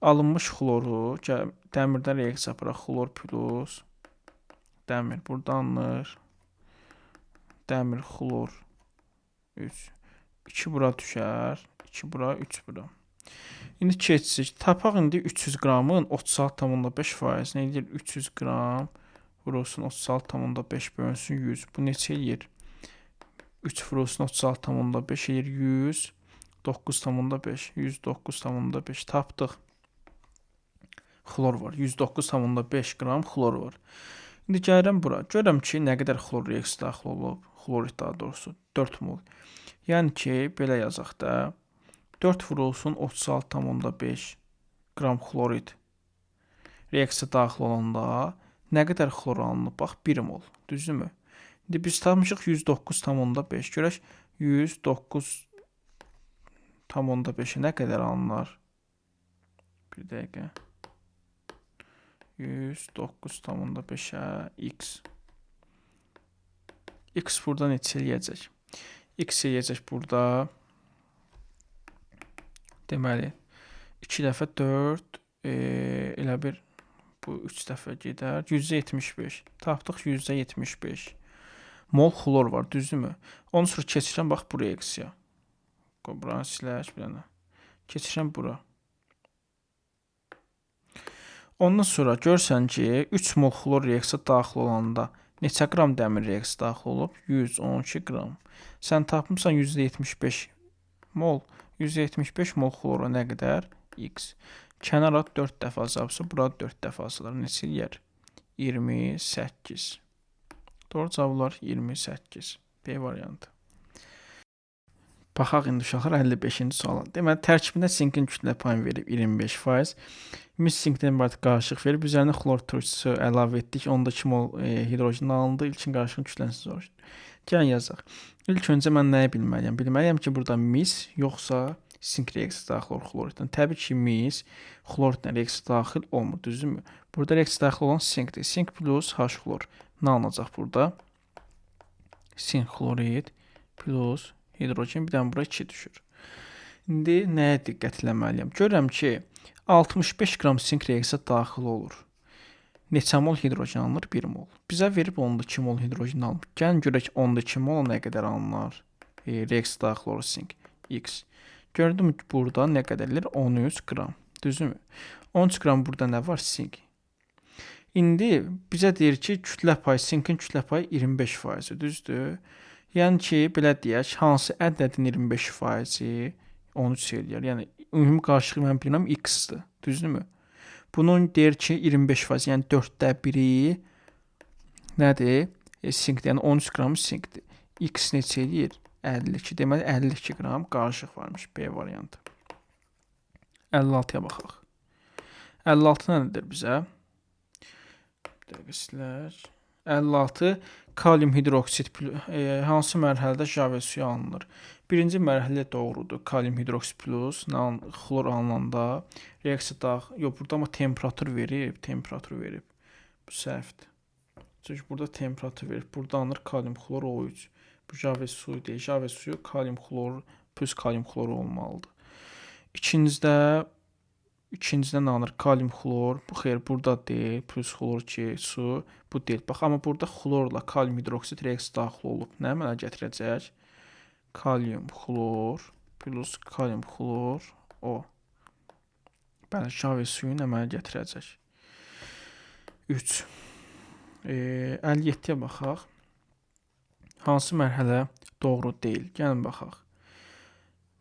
Speaker 1: Alınmış xloru, dəmirdən reaksiya aparaq, xlor plus dəmir. Burada alınır dəmir xlor 3. 2 bura düşər, 2 bura, 3 bura. İndi keçsək. Tapaq indi 300 qramın 36,5%. Nə edir? 300 qram vurulsun 36,5 bölünsün 100. Bu neçə eləyir? 3 vurulsun 36,5 eləyir 100. 9,5. 109,5 tapdıq. Xlor var. 109,5 qram xlor var. İndi gəlirəm bura. Görürəm ki, nə qədər xlor reaksiya daxil olub. Xlorid daha doğrusu 4 mol. Yəni ki, belə yazaq da. 4 vurulsun 36,5 qram xlorid reaksiya daxil olanda nə qədər xlor alınıb? Bax, 1 mol. Düzdürmü? İndi biz tapmışıq 109,5. Görək 109,5-ə nə qədər alınır? Bir dəqiqə. 109,5-ə X. X burada neçə eləyəcək? X eləyəcək burada. Deməli, 2 dəfə 4, elə bir, bu 3 dəfə gedər. 175. Tapdıq 175. Mol xlor var, düzdürmü? Ondan sonra keçirəm, bax, bu reaksiya. Buranı silək bir dənə. Keçirəm bura. Ondan sonra görsən ki, 3 mol xlor reaksiya daxil olanda neçə qram dəmir reaksiya daxil olub? 112 qram. Sən tapmısan 175 mol. 175 mol xlora nə qədər? X. Kənara 4 dəfə azalsa, burada 4 dəfə azalır. Neçə eləyər? 28. Doğru cavablar 28. B variantı. Baxaq indi uşaqlar 55-ci suala. Deməli, tərkibində sinkin kütlə payını verib 25%. Mis sinkdən ibarət qarışıq verib, üzərinə xlor turşusu əlavə etdik. Onda kimol hidrojen alındı. İlkin qarışığın kütləsini soruşdu. Gəlin yazaq. İlk öncə mən nəyi bilməliyəm? Bilməliyəm ki, burada mis yoxsa sink reaksiyası daxil olur xloritdən. Təbii ki, mis xloritlə reaksiya daxil olmur, düzdürmü? Burada reaksiya daxil olan sinkdir. Sink plus H xlor. Nə alınacaq burada? Sink xlorid plus hidrogen, bir dənə bura 2 düşür. İndi nəyə diqqət eləməliyəm? Görürəm ki, 65 qram sink reaksiya daxil olur. Neçə mol hidrojen alınır? 1 mol. Bizə verib 12 mol hidrojen alınır. Gəlin görək 12 mol nə qədər alınır? Reaksiya daxil olur sink. X. Gördüm ki, burada nə qədərdir? 13 qram. Düzdürmü? 13 qram burada nə var? Sink. İndi bizə deyir ki, kütlə payı, sinkin kütlə payı 25%, düzdür? Yəni ki, belə deyək, hansı ədədin 25%-i 13 eləyər. Yəni ümumi qarışığı mən bilirəm x-dir, düzdürmü? Bunun deyir ki, 25%, yəni 4də 1-i nədir? Sinkdir, yəni 13 qram sinkdir. X neçə eləyir? 52. Deməli 52 qram qarışıq varmış B variantı. 56-ya baxaq. 56 nədir bizə? Dəqiqələr. 56 kalium hidroksid hansı mərhələdə jave suyu alınır? Birinci mərhələ doğrudur. Kalium hidroksid plus xlor alınanda reaksiya daxil. Yox, burada amma temperatur verib. Bu səhvdir. Çünki burada temperatur verib. Burada alınır kalium xlor O3. Bu jave suyu deyil. Jave suyu kalium xlor plus kalium xloru olmalıdır. İkincidə nə alınır? Kalium xlor. Bu xeyr, burada deyil. Plus xlor 2 su. Bu deyil. Bax, amma burada xlorla kalium hidroksid reaksiya daxil olub. Nə əmələ gətirəcək? Kalium xlor plus kalium xlor O. Bəli, jave suyunu əmələ gətirəcək. 3. 57-yə baxaq. Hansı mərhələ doğru deyil? Gəlin baxaq.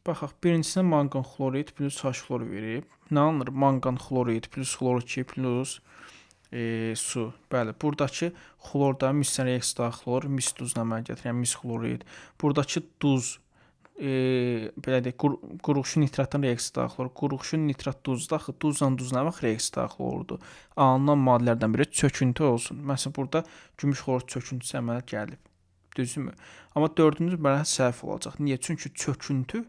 Speaker 1: Baxaq, birincisinə manqan xlorid plus H xlor verib. Nə alınır? Manqan xlorid plus xlor 2 plus su. Bəli, buradakı xlorda mislə reaksiya daxil olur. Mis duzuna əmələ gətirir, yəni mis xlorid. Buradakı duz, belə deyək, quruqşu nitratın reaksiya daxil olur. Quruqşu nitrat duz daxil, duzla duz nə vaxt reaksiya daxil olurdu? Alınan maddələrdən biri çöküntü olsun. Məsələn, burada gümüş xlor çöküntüsü əmələ gəlib. Düzdürmü? Amma dördüncü mərhələ səhv olacaq. Niyə? Çünki çöküntü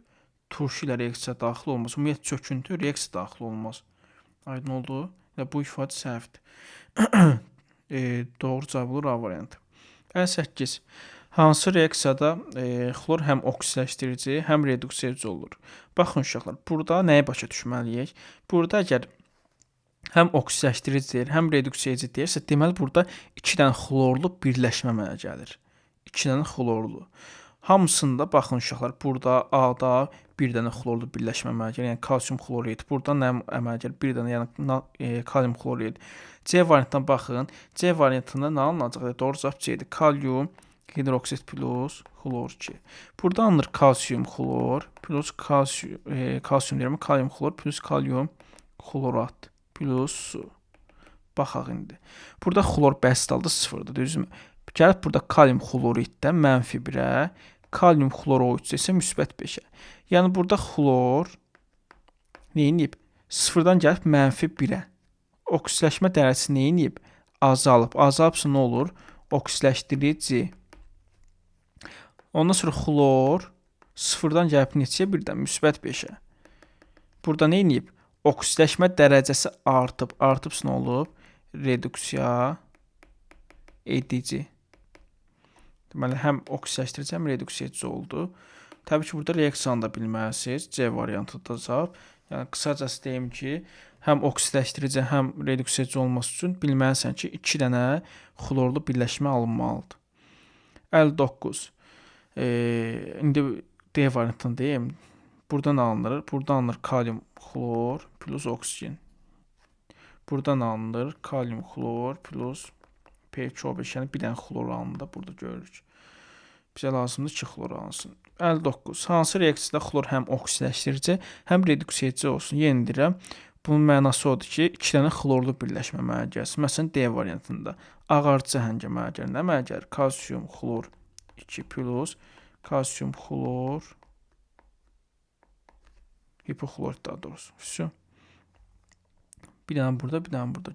Speaker 1: turşu ilə reaksiya daxil olmaz. Ümumiyyətlə çöküntü reaksiya daxil olmaz. Aydın oldu? Və bu ifadə səhvdir. Doğru cavab olur A variantı. 58. Hansı reaksiyada xlor həm oksidləşdirici, həm reduksiya edici olur? Baxın uşaqlar, burada nəyə başa düşməliyik? Burada əgər həm oksidləşdiricidir, həm reduksiya edici deyirsə, deməli burada 2 dənə xlorlu birləşmə əmələ gəlir. 2 dənə xlorlu. Hamısında baxın uşaqlar, burada A-da bir dənə xlorlu birləşmə əmələ gəlir, yəni kalsium xlorid. Burada nə əmələ gəlir? Bir dənə, yəni kalium xlorid. C variantına baxın. C variantında nə alınacaq? Doğru cavab C-dir. Kalium hidroksid plus xlor 2. Burada alınır kalsium xlor plus kalsium deyirəm, kalium xlor plus kalium xlorat plus su. Baxaq indi. Burada xlor bəsit halda 0-dır, düzdürmü? Gəlib burada kalium xloriddə -1-ə, kalium xlor O3 isə -5-ə. Yəni burada xlor neyinib? 0-dan gəlib -1-ə. Oksidləşmə dərəcəsi neyinib? Azalıb. Azalıbsa nə olur? Oksidləşdirici. Ondan sonra xlor 0-dan gəlib neçəyə? Birdən -5-ə. Burada neyinib? Oksidləşmə dərəcəsi artıb. Artıbsa nə olub? Reduksiya edici. Deməli, həm oksidləşdirici, həm reduksiya edici oldu. Təbii ki, burada reaksiyanı da bilməlisiniz. C variantıda cavab. Yəni, qısacası deyim ki, həm oksidləşdirici, həm reduksiya edici olması üçün bilməlisən ki, 2 dənə xlorlu birləşmə alınmalıdır. 59. İndi D variantını deyim. Buradan alınır. Buradan alınır kalium xlor plus oksigen. Buradan alınır kalium xlor plus P2O5, yəni bir dənə xlor alınır da burada görürük. Bizə lazımdır 2 xlor alınsın. 59. Hansı reaksiyada xlor həm oksidləşdirici, həm reduksiya edici olsun? Yeni deyirəm. Bunun mənası odur ki, 2 dənə xlorlu birləşmə əmələ gəlsin. Məsələn, D variantında ağarıcı cəhəng əmələ gəlir. Nə əmələ gəlir? Kalsium xlor 2 plus kalsium xlor Hipoklorit daha doğrusu. Все. Bir dənə burada, bir dənə burada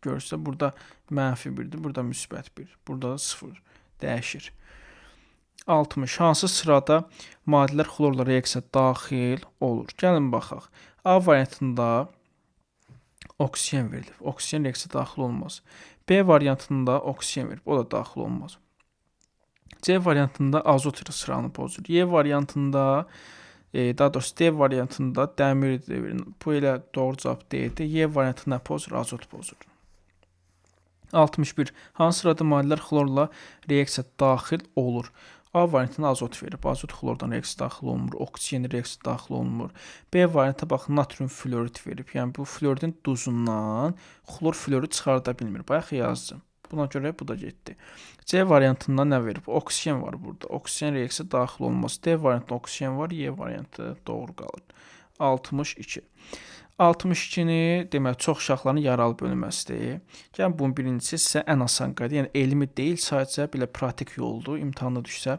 Speaker 1: görürsə, burada -1-dir, burada -1, burada da 0 dəyişir. 60. Hansı sırada maddələr xlorla reaksiyaya daxil olur? Gəlin baxaq. A variantında oksigen verilib. Oksigen reaksiyaya daxil olmaz. B variantında oksigen verib. O da daxil olmaz. C variantında azot sıranı pozur. Y variantında daha doğrusu D variantında dəmir verir. Bu elə doğru cavab deyildi. Y variantında pozur, azot pozur. 61. Hansı sırada maddələr xlorla reaksiyaya daxil olur? A variantında azot verib. Azot xlordan reaksiyaya daxil olmur. Oksigen reaksiyaya daxil olmur. B variantına bax, natrium florid verib. Yəni bu floridin duzundan xlor florid çıxarda bilmir. Bayaq yazdım. Buna görə bu da getdi. C variantında nə verib? Oksigen var burada. Oksigen reaksiyaya daxil olmaz. D variantında oksigen var. Y variantı doğru qalır. 62. 62-ni demək çox uşaqların yaralı bölünməsidir. Gəlin bunun birincisi sizə ən asan qayda, yəni elmi deyil, sadəcə belə pratik yoldur. İmtahanda düşsə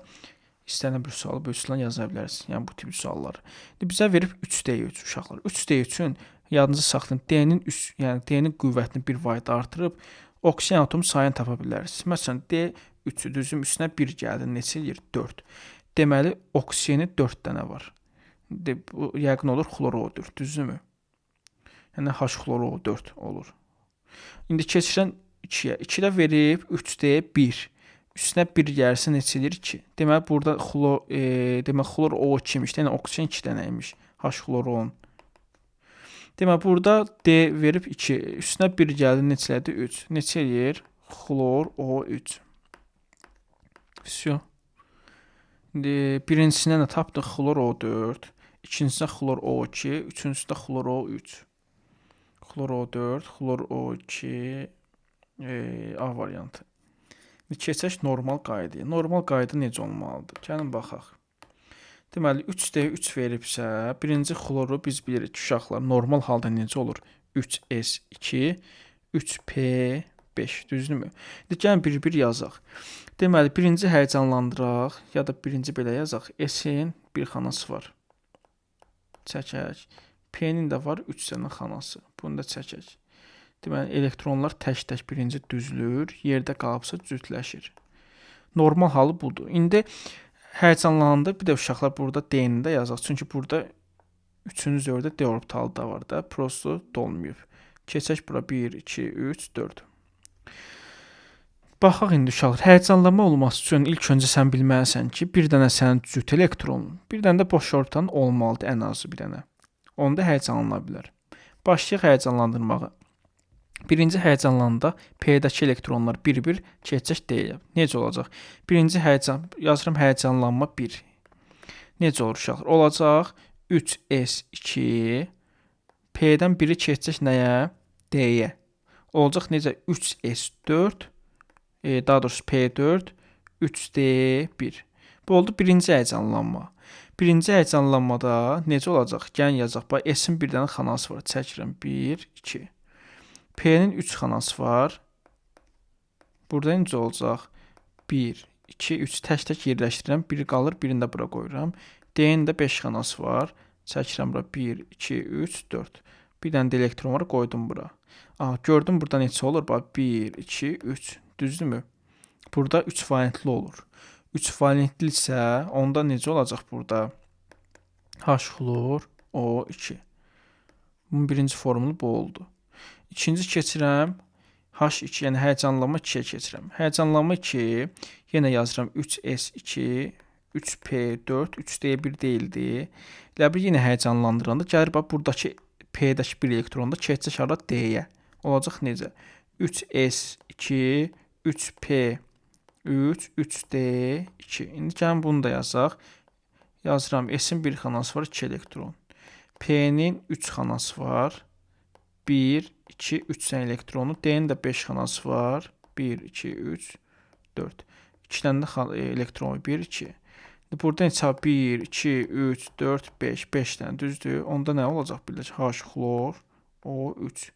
Speaker 1: istənilən bir sualı bu üsulla yaza bilərsiniz. Yəni bu tip sualları. Bizə verib 3D3 uşaqlar. 3D3-ün yadınızı saxlayın. D-nin qüvvətini 1 vahid artırıb oksigen atomu sayını tapa bilərsiniz. Məsələn, D3-ü düzüm üstünə 1 gəldi. Neçə eləyir? 4. Deməli, oksiyeni 4 dənə var. Bu yəqin olur xloro4, düzdürmü? Yəni H-xloro4 olur. İndi keçirən 2-yə. 2-də verib 3D 1. Üstünə 1 gəlsə neçə eləyir? 2. Deməli, burada xlor O2 imiş. Yəni oksigen 2 dənə imiş. H-xloron. Deməli, burada D verib 2. Üstünə 1 gəldi, neçə elədi? 3. Neçə eləyir? Xlor O3. Все. Birincisindən də tapdıq xlor O4. İkincisində xlor O2. Üçüncüsündə xlor O3. Xlor O4, xlor O2, A variantı. Keçək normal qaydaya. Normal qayda necə olmalıdır? Gəlin baxaq. Deməli, 3D3 veribsə, birinci xloru biz bilirik ki, uşaqlar normal halda necə olur? 3S2, 3P5, düzdürmü? İndi gəlin bir-bir yazaq. Deməli, birinci həyəcanlandıraq, ya da birinci belə yazaq. S-in bir xanası var. Çəkək. P-nin də var 3 dənə xanası. Bunu da çəkək. Deməli, elektronlar tək-tək birinci düzülür, yerdə qalıbsa cütləşir. Normal halı budur. İndi həyəcanlananda bir də uşaqlar burada D-ni də yazaq. Çünki burada 3-cü zövdə D orbitalı da var da, prosto dolmayıb. Keçək bura 1, 2, 3, 4. Baxaq indi uşaqlar, həyəcanlanma olması üçün ilk öncə sən bilməlisən ki, bir dənə sənin cüt elektronun, bir dənə də boş orbitanın olmalıdır, ən azı bir dənə. Onda həyəcanlana bilər. Başlayaq həyəcanlandırmağa. Birinci həyəcanlananda P-dəki elektronlar bir-bir keçəcək D-yə. Necə olacaq? Birinci yazıram həyəcanlanma 1. Necə olur uşaqlar? Olacaq 3S2 P-dən biri keçəcək nəyə? D-yə. Olacaq necə? 3S4 daha doğrusu P4 3D1. Bu oldu birinci həyəcanlanma. Birinci həyəcanlanmada necə olacaq? Gəlin yazaq. Bax, S-in bir dənə xanası var. Çəkirəm. 1, 2. P-nin 3 xanası var. Burada necə olacaq? 1, 2, 3 tək-tək yerləşdirirəm. Biri qalır, birini də bura qoyuram. D-nin də 5 xanası var. Çəkirəm bura. 1, 2, 3, 4. Bir dənə də elektron var, qoydum bura. Gördüm burada neçə olur? Bax, 1, 2, 3. Düzdürmü? Burada 3 valentli olur. 3 valentli isə onda necə olacaq burada? H-xlor O2. Bunun birinci formulu bu oldu. İkinci keçirəm. H2, yəni həyəcanlanma 2-yə keçirəm. Həyəcanlanma 2, yenə yazıram 3S2, 3P4, 3D1 deyildi. Elə bir yenə həyəcanlandıranda gəlir bax buradakı P-dəki bir elektronda keçəcək hara D-yə. Olacaq necə? 3S2, 3P 3, 3D2. İndi gəlin bunu da yazaq. Yazıram. S-in bir xanası var, 2 elektron. P-nin 3 xanası var. 1, 2, 3 dənə elektronu. D-nin də 5 xanası var. 1, 2, 3, 4. 2 dənə də elektron 1, 2. Burada neçə? 1, 2, 3, 4, 5. 5 dənə düzdür. Onda nə olacaq biləcək? H-xlor O3.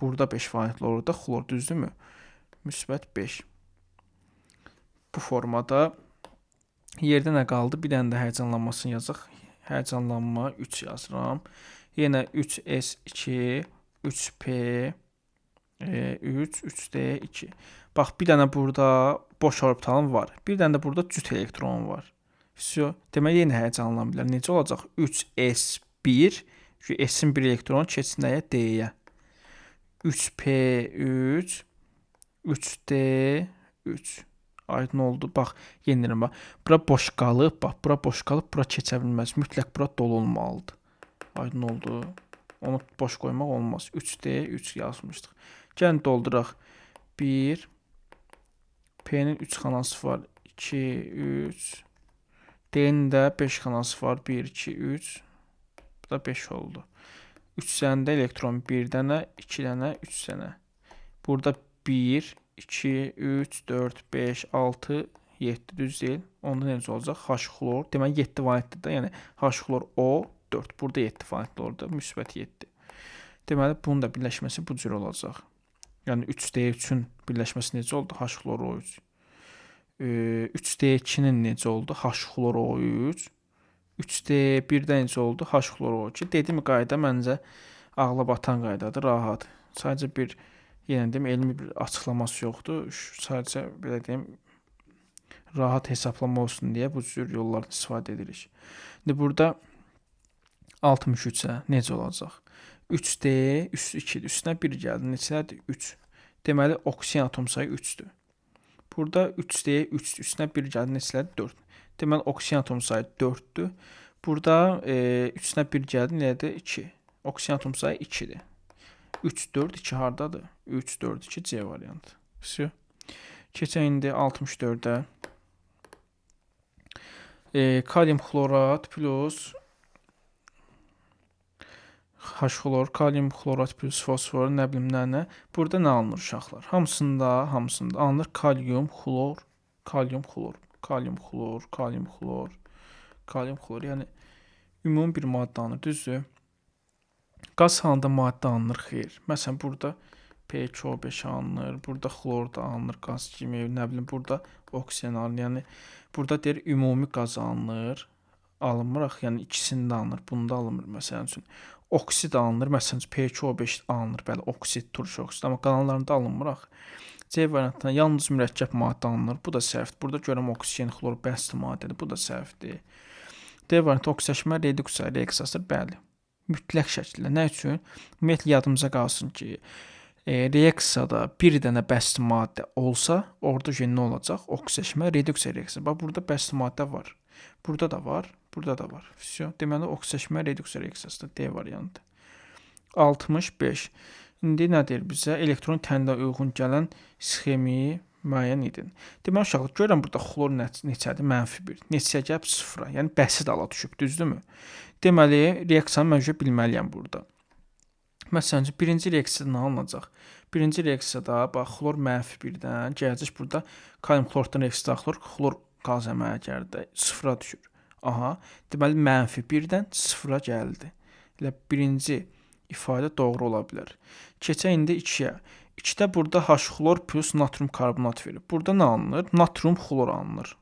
Speaker 1: Burada 5 valentli olur da xlor düzdürmü? Müsbət 5. Bu formada yerdə nə qaldı? Bir dənə də həyəcanlanmasını yazaq. həyəcanlanma 3 yazıram. Yenə 3s2, 3p, 3, 3d2. Bax, bir dənə burada boş orbitalım var. Bir dənə də burada cüt elektron var. Vəsiyo. Deməli, yenə həyəcanlanan bilər. Necə olacaq? 3s1, s-in bir elektronu keçsin nəyə? D-yə. 3p3, 3d3. Aydın oldu. Bax, yenidirəm. Bax, bura boş qalıb. Bax, bura boş qalıb. Bura keçə bilməz. Mütləq bura dolu olmalıdır. Aydın oldu. Onu boş qoymaq olmaz. 3d3 yazmışdıq. Gəlin dolduraq. 1, P-nin 3 xanası var. 2, 3. D-nin də 5 xanası var. 1, 2, 3. Bu da 5 oldu. 3 səndə elektron 1 dənə, 2 dənə, 3 dənə. Burada 1, 2, 3, 4, 5, 6, 7 düz deyil. Onda necə olacaq? H-xlor. Deməli 7 valentdir də. Yəni H-xlor O4. Burada 7 valentli orada. Müsbət 7. Deməli bunun da birləşməsi bu cür olacaq. Yəni 3D3-ün birləşməsi necə oldu? H-xlor O3. 3D2-nin necə oldu? H-xlor O3. 3D1-də necə oldu? H-xlor O2. Dediyim qayda məncə ağla batan qaydadır, rahat. Sadəcə bir, yenə deyim, elmi bir açıqlaması yoxdur. Sadəcə belə deyim, rahat hesablama olsun deyə bu cür yollardan istifadə edirik. İndi burada 63-ə necə olacaq? 3D, üstü 2-dir. Üstünə 1 gəldi. Neçədir? 3. Deməli, oksigen atom sayı 3-dür. Burada 3D, 3, üstünə 1 gəldi. Neçədir? 4. Deməli, oksigen atom sayı 4-dür. Burada üstünə 1 gəldi. Nədir? 2. Oksigen atom sayı 2-dir. 3, 4, 2 hardadır? 3, 4, 2, C variantı. Vəsiyo. Keçək indi 64-ə. Kalium xlorat plus H-xlor, kalium xlorat plus fosfor, nə bilim nə. Burada nə alınır uşaqlar? Hamısında alınır kalium xlor, kalium xlor, kalium xlor, kalium xlor, kalium xlor. Yəni ümumi bir maddə alınır, düzdür? Qaz halında maddə alınır, xeyr. Məsələn, burada P2O5 alınır, burada xlor da alınır, qaz kimi, nə bilim, burada oksigen alınır. Yəni burada deyir ümumi qaz alınır, alınmıraq, yəni ikisində alınır, bunda alınmır məsələn üçün. Oksid alınır, məsələn P2O5 alınır, bəli, oksid, turş oksid, amma qalanlarında alınmıraq. C variantına yalnız mürəkkəb maddə alınır, bu da səhvdir. Burada görəm oksigen, xlor bəsli maddədir, bu da səhvdir. D variantı oksidaşma reduksiya reaksiyasıdır, bəli. Mütləq şəkildə. Nə üçün? Ümumiyyətlə yadımıza qalsın ki, reaksiyada bir dənə bəsli maddə olsa, orada nə olacaq? Oksidaşma reduksiya reaksiyası. Bax, burada bəsli maddə var. Burada da var, burada da var. Vəsiyo. Deməli, oksidaşma reduksiya reaksiyasıdır. D variantı. 65. İndi nə deyir bizə? Elektron təninə uyğun gələn sxemi müəyyən edin. Deməli, uşaqlar, görürəm burada xlor neçədir? -1. Neçəyə gəlib? 0-a. Yəni, bəsit ala düşüb, düzdürmü? Deməli, reaksiyanı mən bilməliyəm burada. Məsələn, birinci reaksiyada nə alınacaq? Birinci reaksiyada, bax, xlor -1-dən gələcək burada kalium xlordan reaksiya daxilır, xlor qaz əmələ gəldi, 0-a düşür. Aha, deməli, -1-dən 0-a gəldi. Elə birinci ifadə doğru ola bilər. Keçək indi 2-yə. 2-də burada H-xlor plus natrium karbonat verir. Burada nə alınır? Natrium xlor alınır.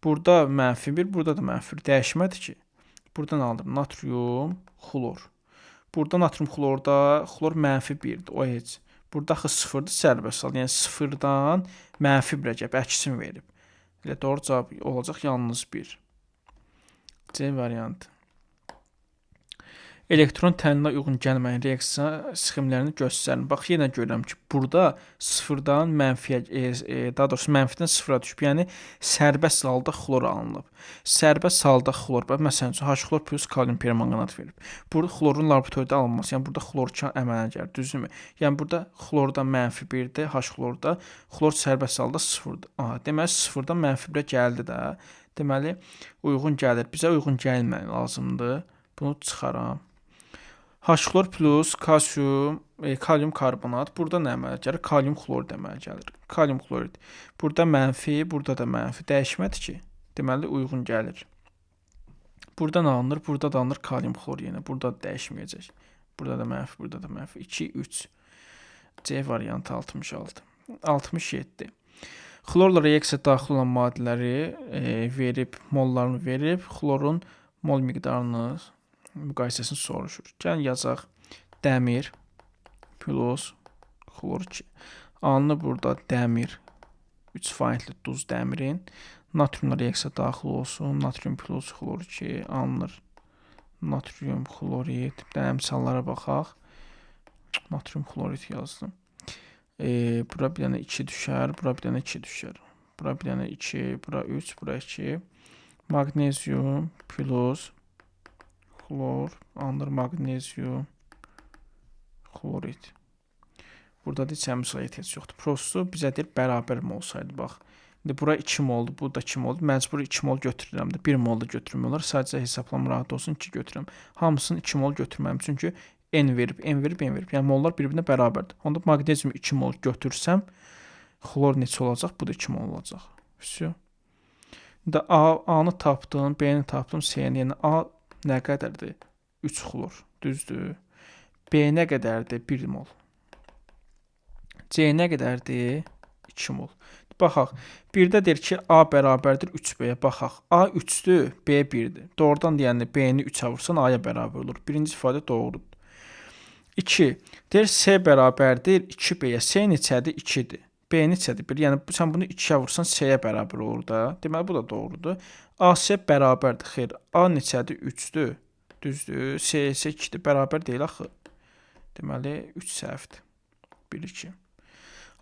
Speaker 1: Burada -1, burada da -1. Dəyişmədir ki. Burada nə alınır? Natrium xlor. Burada natrium xlorda xlor -1-dir, o heç. Burada axı 0-dır, sərbəst sal. Yəni 0-dan -1-ə gəlib, əksin verib. Elə doğru cavab olacaq yalnız 1. C variantı. Elektron təninə uyğun gəlməyən reaksiya sxemlərini göstərin. Bax, yenə görürəm ki, burada 0-dan mənfiyə, daha doğrusu mənfidən 0-a düşüb. Yəni, sərbəst halda xlor alınıb. Sərbəst halda xlor, məsələn, H-xlor plus kalium permanganat verib. Burada xlorun laboratoriyada alınması, yəni burada xlor əmələ gəlir, düzdürmü? Yəni, burada xlorda -1-dir, H-xlorda, xlor sərbəst halda 0-dır. Aha, deməli, 0-dan -1-ə gəldi də. Deməli, uyğun gəlir. Bizə uyğun gəlməyi lazımdır. Bunu çıxaram. H-xlor plus kalium karbonat. Burada nə əmələ gəlir? Kalium xlor əmələ gəlir. Kalium xlorid. Burada mənfi, burada da mənfi. Dəyişmədir ki. Deməli, uyğun gəlir. Burada nə alınır? Burada da alınır kalium xlor yenə. Burada da dəyişməyəcək. Burada da mənfi, burada da mənfi. 2, 3. C variantı 66. 67. Xlorla reaksiyaya daxil olan maddələri verib, mollarını verib, xlorun mol miqdarını, müqayisəsini soruşur. Gəlin yazaq. Dəmir plus xlor 2. Alınır burada dəmir 3 valentli duz dəmirin. Natriumla reaksiyaya daxil olsun. Natrium plus xlor 2 alınır. Natrium xlorid. Bir dənə əmsallara baxaq. Natrium xlorid yazdım. Bura bir dənə 2 düşər. Bura bir dənə 2 düşər. Bura bir dənə 2. Bura 3. Bura 2. Magnezium plus xlor alınır. Magnezium xlorid. Burada da heç əmsala ehtiyac yoxdur. Prosto bizə deyir bərabər mi olsaydı, bax. İndi bura 2 moldur, bu da 2 moldur. Məcbur 2 mol götürürəm də. 1 mol da götürmək olar. Sadəcə hesablama rahat olsun 2 götürürəm. Hamısını 2 mol götürməliyəm. Çünki N verib, N verib, N verib. Yəni mollar bir-birinə bərabərdir. Onda maqnezium 2 mol götürsəm, xlor neçə olacaq? Bu da 2 mol olacaq. Всё. İndi A-nı tapdım, B-ni tapdım, C-ni. Yəni A nə qədərdir? 3 xlor, düzdür? B nə qədərdir? 1 mol. C nə qədərdir? 2 mol. Baxaq. Birdə deyir ki, A bərabərdir 3B-yə. Baxaq. A 3-dür, B 1-dir. Doğrudan deyəndə B-ni 3-ə vursan A-ya bərabər olur. Birinci ifadə doğrudur. 2. Deyir C bərabərdir 2B-yə. C neçədir? 2-dir. B neçədir? 1. Yəni sən bunu 2-yə vursan C-yə bərabər olur da. Deməli bu da doğrudur. AC bərabərdir. Xeyr. A neçədir? 3-dür. Düzdür. C isə 2-dir. Bərabər deyil axı. Deməli 3 səhvdir. 1 2.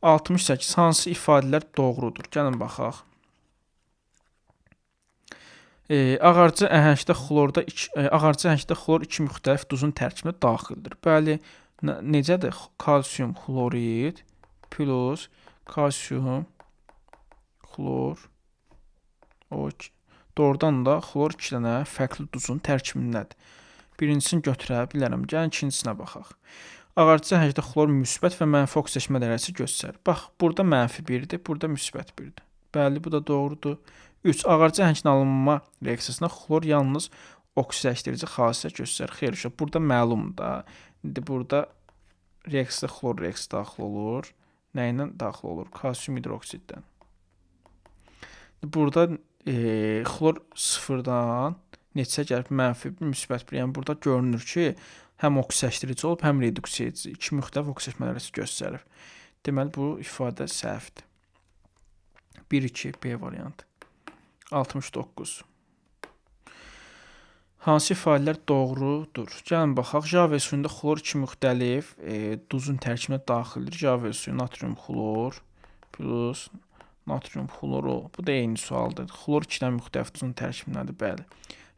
Speaker 1: 68. Hansı ifadələr doğrudur? Gəlin baxaq. Ağarcı əhəngdə xlor 2 müxtəlif duzun tərkibinə daxildir. Bəli, necədir? Kalsium xlorid plus kalsium xlor O2. Doğrudan da xlor 2 dənə fərqli duzun tərkibindədir. Birincisini götürə bilərəm. Gəlin ikincisinə baxaq. Ağarcı əhəngdə xlor müsbət və mənfi oksidaşma dərəcəsi göstərir. Bax, burada mənfi 1-dir, burada müsbət 1-dir. Bəli, bu da doğrudur. 3. Ağarcı əhəngin alınma reaksiyasında xlor yalnız oksidləşdirici xassiyyət göstərir. Xeyr, uşaq, burada məlumdur da. İndi burada reaksiyada xlor reaksiyası daxil olur. Nə ilə daxil olur? Kalsium hidroksiddən. Burada xlor 0-dan neçə gəlib? Mənfi 1, müsbət 1. Yəni burada görünür ki, həm oksidləşdirici olub, həm reduksiya edici. 2 müxtəlif oksidləşmə dərəcəsi göstərir. Deməli, bu ifadə səhvdir. 1-2 B variantı. 69. Hansı ifadələr doğrudur? Gəlin baxaq. Java suyunda xlor 2 müxtəlif duzun tərkibinə daxildir. Java suyu natrium xlor plus natrium xloru. Bu da eyni sualdır. Xlor 2-dən müxtəlif duzun tərkibindədir, bəli.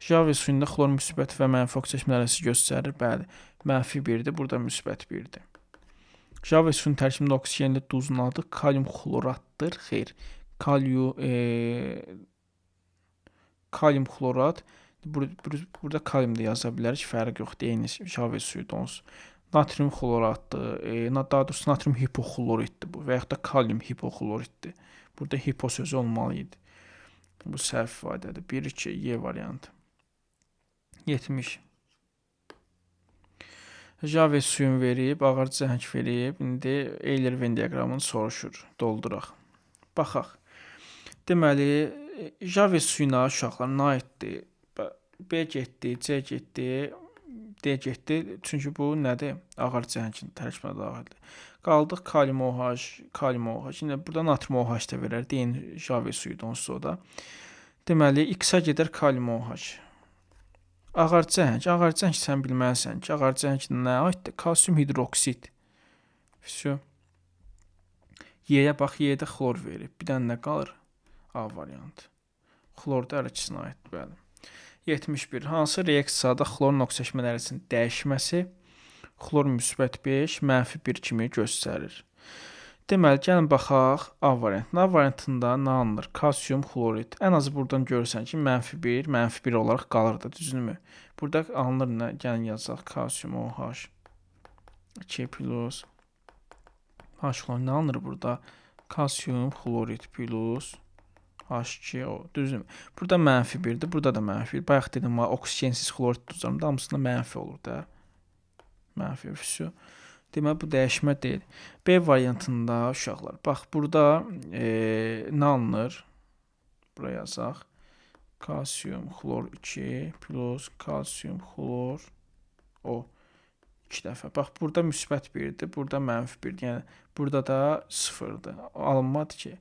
Speaker 1: Java suyunda xlor müsbət və mənfi oksidləşmə dərəcəsi göstərir, bəli. Mənfi 1-dir, burada müsbət 1-dir. Java suyunun tərkibində oksigenli duzun adı kalium xloratdır. Xeyr. Kalium xlorat. Burada kalium da yaza bilərik, fərq yoxdur. Eyni Java suyu donsuz. Natrium xloratdır. Daha doğrusu natrium hipoxloriddir bu və yaxud da kalium hipoxloriddir. Burada hipo sözü olmalı idi. Bu səhv ifadədir. 1-2 Y variantı. 70. Java suyun verib, ağarcı əhəng verib. İndi Euler-Venn diaqramını soruşur. Dolduraq. Baxaq. Deməli, Java suyuna uşaqlar nə aiddir? B getdi, C getdi, D getdi. Çünki bu nədir? Ağarcı əhəngin tərkibinə daxildir. Qaldıq kalium OH, kalium OH. Yine burada natrium OH da verər. Deyin Java suyu onsuz o da. Deməli, X-a gedər kalium OH. Ağarcı əhəng sən bilməlisən ki, ağarcı əhəng nə aiddir? Kalsium hidroksid. Всё. Y-yə bax, Y-də xlor verib. Bir dənə nə qalır? A variantı. Xlor da hər ikisinə aiddir, bəli. 71. Hansı reaksiyada xlorun oksidləşmə dərəcəsinin dəyişməsi xlor müsbət 5, mənfi 1 kimi göstərir? Deməli, gəlin baxaq A variantına. A variantında nə alınır? Kalsium xlorid. Ən azı buradan görürsən ki, mənfi 1, mənfi 1 olaraq qalır da, düzünmü? Burada alınır nə? Gəlin yazaq. Kalsium OH 2 plus H xlor. Nə alınır burada? Kalsium xlorid plus H2O. Düzünmü? Burada mənfi 1-dir, burada da mənfi 1. Bayaq dedim, oksigensiz xlorid duzlarında hamısında mənfi olur da. Mənfi. Deməli bu dəyişmə deyil. B variantında uşaqlar, bax burada nə alınır? Bura yazaq. Kalsium xlor 2 plus kalsium xlor O 2 dəfə. Bax burada müsbət 1-dir, burada mənfi 1-dir. Yəni burada da 0-dır. Alınmadı ki.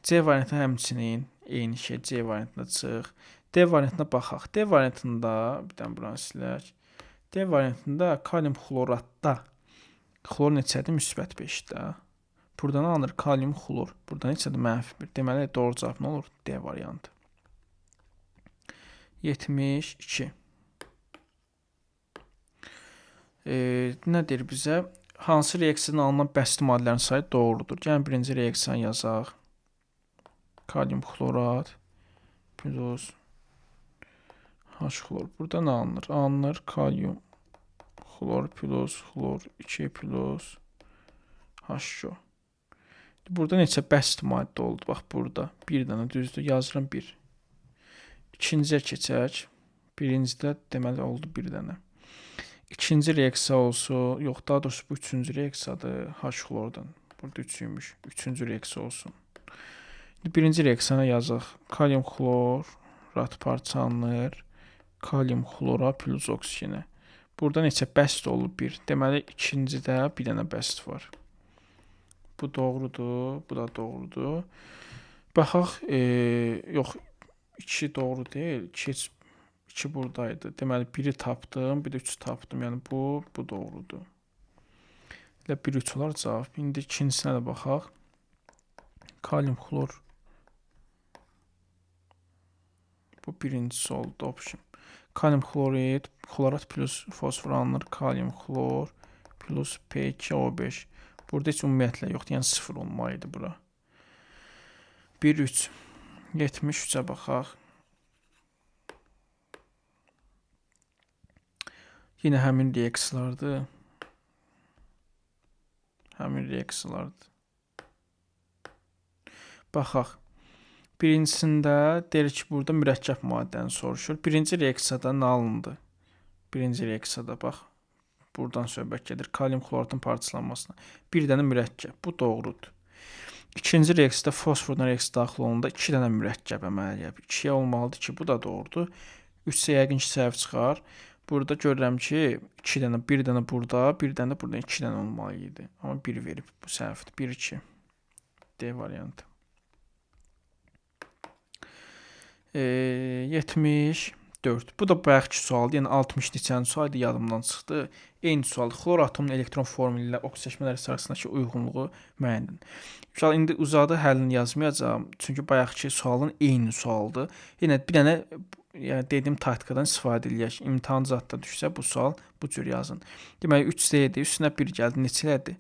Speaker 1: C variantı həmçinin eyni şey C variantına çıx. D variantına baxaq. D variantında bir dənə buranı silək. D variantında kalium xloratda xlor neçədir? Müsbət 5-də. Buradan alınır kalium xlor. Buradan neçədir? Mənfi 1. Deməli doğru cavab nə olur? D variantı. 72. Nə deyir bizə? Hansı reaksiyadan alınan bəsti maddələrin sayı doğrudur? Gəlin birinci reaksiyanı yazaq. Kalium xlorat plus H xlor. Burada nə alınır? Alınır kalium xlor plus xlor 2 plus HCO. Burada neçə bəst maddə oldu? Bax burada. Bir dənə düzdür. Yazıram 1. İkinciyə keçək. Birincidə deməli oldu bir dənə. İkinci reaksiya olsun. Yox, daha doğrusu bu üçüncü reaksiyadır. H xlordan. Burada 3-üymüş. Üçüncü reaksiya olsun. Birinci reaksiyana yazaq. Kalium xlorat parçalanır. Kalium xlora plus oksigenə. Burada neçə bəst olub? 1. Deməli ikincidə bir dənə bəst var. Bu doğrudur. Bu da doğrudur. Baxaq. Yox. 2 doğru deyil. 2 buradaydı. Deməli 1-i tapdım. Bir də 3-ü tapdım. Yəni bu doğrudur. Elə 1-3 olar cavab. İndi ikincisinə də baxaq. Kalium xlor. Bu birincisi oldu. Option. Kalium xlorid, xlorat plus fosfor alınır. Kalium xlor plus P2O5. Burada heç ümumiyyətlə yoxdur. Yəni 0 olmalıydı bura. 1-3. 73-ə baxaq. Yenə həmin reaksiyalardır. Baxaq. Birincisində deyir ki, burada mürəkkəb maddəni soruşur. Birinci reaksiyada nə alındı? Birinci reaksiyada bax. Buradan söhbət gedir. Kalium xloratın parçalanmasına. Bir dənə mürəkkəb. Bu doğrudur. İkinci reaksiyada fosfordan reaksiya daxil olanda 2 dənə mürəkkəb əməliyyat. 2-yə olmalıdır ki, bu da doğrudur. 3-sə yəqin ki, səhv çıxar. Burada görürəm ki, 2 dənə, bir dənə burada, bir dənə də burada 2 dənə olmalı idi. Amma 1 verib. Bu səhvdir. 1-2. D variantı. 74. Bu da bayaqki sualdır. Yəni 60 neçənci sual idi, yadımdan çıxdı. Eyni sual. Xlor atomunun elektron formulu ilə oksigenləşmələri sırasındakı uyğunluğu müəyyən edin. İndi uzadı həllini yazmayacağam. Çünki bayaqki sualın eyni sualdır. Yenə bir dənə dediyim taktikadan istifadə edək. İmtahan zətdə düşsə bu sual bu cür yazın. Deməli 3D-dir. Üstünə 1 gəldi. Neçədir?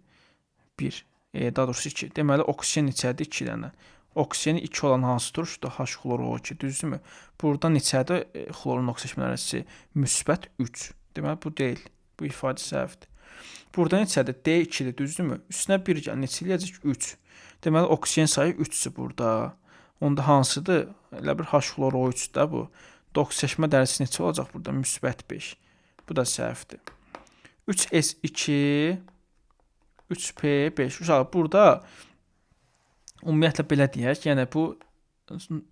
Speaker 1: 1. Daha doğrusu 2. Deməli oksigen neçədir? 2 dənə. Oksijeni 2 olan hansı turşudur? H xlor O2, düzdürmü? Burada neçədir xlorun oksigen ərəsi? Müsbət 3. Deməli bu deyil. Bu ifadə səhvdir. Burada neçədir? D2-dir, düzdürmü? Üstünə 1 gəl. Neçə eləyəcək? 3. Deməli oksigen sayı 3-dür burada. Onda hansıdır? Elə bir H xlor O3-də bu. Oksigen dərəcəsi neçə olacaq burada? Müsbət 5. Bu da səhvdir. 3S2 3P5. Uşaq burada ümumiyyətlə belə deyək, yəni bu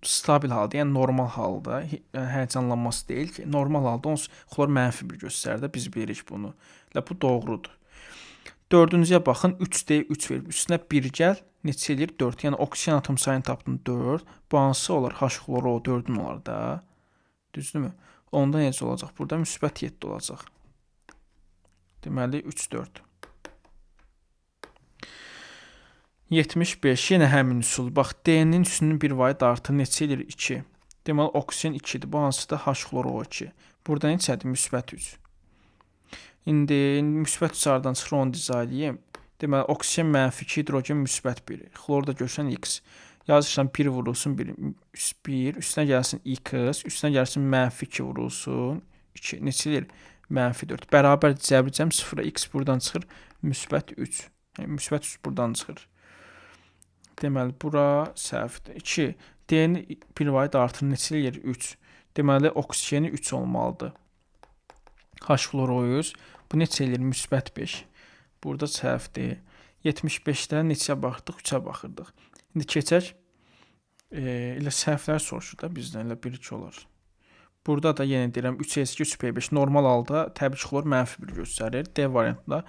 Speaker 1: stabil halda, yəni normal halda, yəni həyəcanlanması deyil ki, normal halda onsuz xlor mənfi 1 göstərir, biz bilirik bunu. Və bu doğrudur. Dördüncüyə baxın, 3D 3 verib, üstünə 1 gəl, neçə eləyir? 4. Yəni oksigen atom sayını tapdın 4. Bu hansı olar? H xlor O 4-ün olar da. Düzdürmü? Onda necə olacaq? Burada müsbət 7 olacaq. Deməli 3 4. 75. Yenə həmin üsul. Bax, D-nin üstünün 1 vahid artır. Neçə eləyir? 2. Deməli, oksigen 2-dir. Bu hansıdır? H xlor O2. Burada neçədir? Müsbət 3. İndi müsbət 3 aradan çıxır, onu dizaylıyım. Deməli, oksigen mənfi 2, hidrogen müsbət 1. Xlorda görsən X. Yazırsan 1 vurulsun 1. Üstünə gəlsin X. Üstünə gəlsin mənfi 2 vurulsun 2. Neçə eləyir? Mənfi 4. Bərabər cəbricəm 0. X buradan çıxır. Müsbət 3. Yəni, müsbət 3 buradan çıxır. Deməli, bura səhvdir. 2. D-ni 1 vahid artır. Neçə eləyir? 3. Deməli, oksigeni 3 olmalıdır. H xlor O100. Bu neçə eləyir? Müsbət 5. Burada səhvdir. 75-də neçəyə baxdıq? 3-ə baxırdıq. İndi keçək elə səhvlər soruşur da bizdən, elə 1-2 olar. Burada da yenə deyirəm 3s2 3p5 normal halda təbii ki, xlor -1 göstərir. D variantında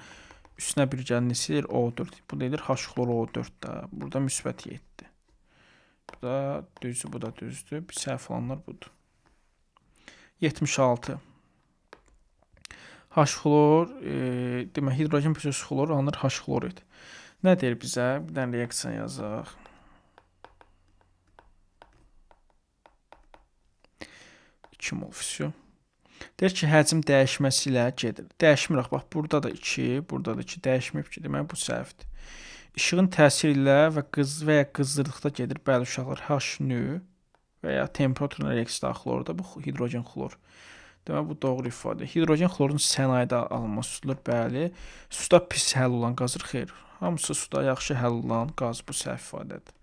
Speaker 1: üstünə 1 gələn neçə edir? O4. Bu da edir H xlor O4 də. Burada müsbət 7. Bu da düzdür, bu da düzdür. Bir səhv olanlar budur. 76. H xlor, demək hidrogen plus xlor alınır H xlorid. Nə deyir bizə? Bir dənə reaksiya yazaq. Mol füsyon. Deyir ki, həcm dəyişməsi ilə gedir. Dəyişmirək. Bax, burada da 2, burada da 2 dəyişməyib ki, demək bu səhvdir. İşığın təsiri ilə və ya qızdırdıqda gedir. Bəli, uşaqlar H-nü və ya temperaturuna reaksiya daxil olur da bu hidrogen xlor. Demək, bu doğru ifadə. Hidrogen xlorun sənayedə alınması tutulur. Bəli, suda pis həll olan qazdır. Xeyr, hamısı suda yaxşı həll olan qaz bu səhv ifadədir.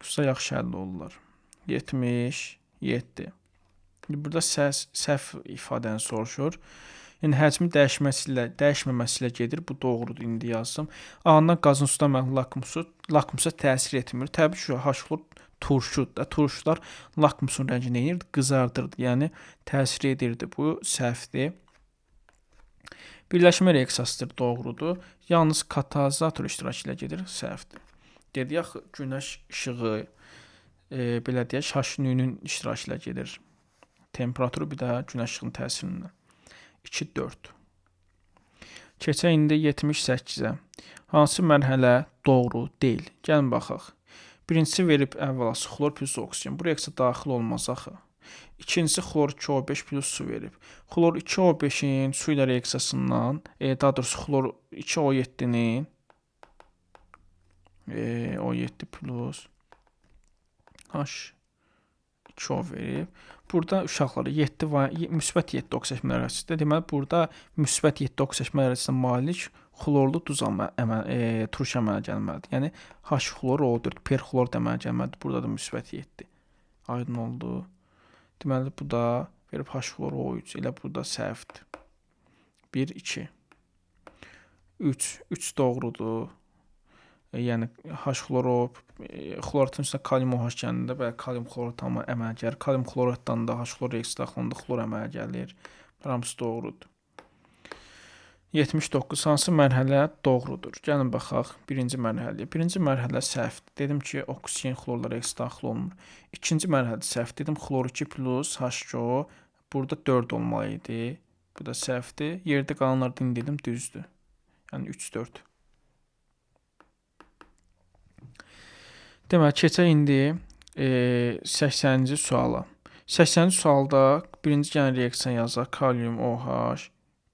Speaker 1: Suda yaxşı həll olurlar. 77. Burada səhv ifadəni soruşur. Yəni həcmin dəyişməməsi ilə gedir. Bu doğrudur. İndi yazdım. Alınan qazın suda məhlul lakmusa təsir etmir. Təbii ki, H xlor turşudur da. Turşular lakmusun rəngini nə edirdi? Qızardırdı. Yəni təsir edirdi. Bu səhvdir. Birləşmə reaksiyasıdır. Doğrudur. Yalnız katalizator iştirak ilə gedir. Səhvdir. Dedik axı günəş işığı belə deyək, H-nün iştirak ilə gedir. Temperaturu bir də günəş işığının təsirindən. 2-4. Keçək indi 78-ə. Hansı mərhələ doğru deyil? Gəlin baxaq. Birincisi verib əvvəlası xlor plus oksigen. Bu reaksiya daxil olmaz axı. İkincisi xlor 2O5 plus su verib. Xlor 2O5-in su ilə reaksiyasından, daha doğrusu xlor 2O7-nin O7 plus H2O verib. Burada uşaqlara müsbət 7 oksijen mərhələsində. Deməli, burada müsbət 7 oksijen mərhələsinə malik xlorlu duz turş əmələ gəlməlidir. Yəni, H xlor O4, perxlor da əmələ gəlməlidir. Burada da müsbət 7. Aydın oldu. Deməli, bu da verib H xlor O3. Elə burada səhvdir. 1, 2. 3 doğrudur. Yəni H xloro, xloratın üstünə kalium OH gəldində və kalium xlorat əmələ gəlir. Kalium xloratdan da H xlor reaksiya daxilində xlor əmələ gəlir. Hamısı doğrudur. 79. Hansı mərhələ doğrudur? Gəlin baxaq birinci mərhələyə. Birinci mərhələ səhvdir. Dedim ki, oksigen xlorla reaksiya daxil olmur. İkinci mərhələ səhv. Dedim xlor 2 plus H2O. Burada 4 olmalı idi. Bu da səhvdir. Yerdə qalanlardan dedim düzdür. Yəni 3, 4. Demək, keçək indi 80-ci suala. 80-ci sualda birinci gələn reaksiya yazaq. Kalium OH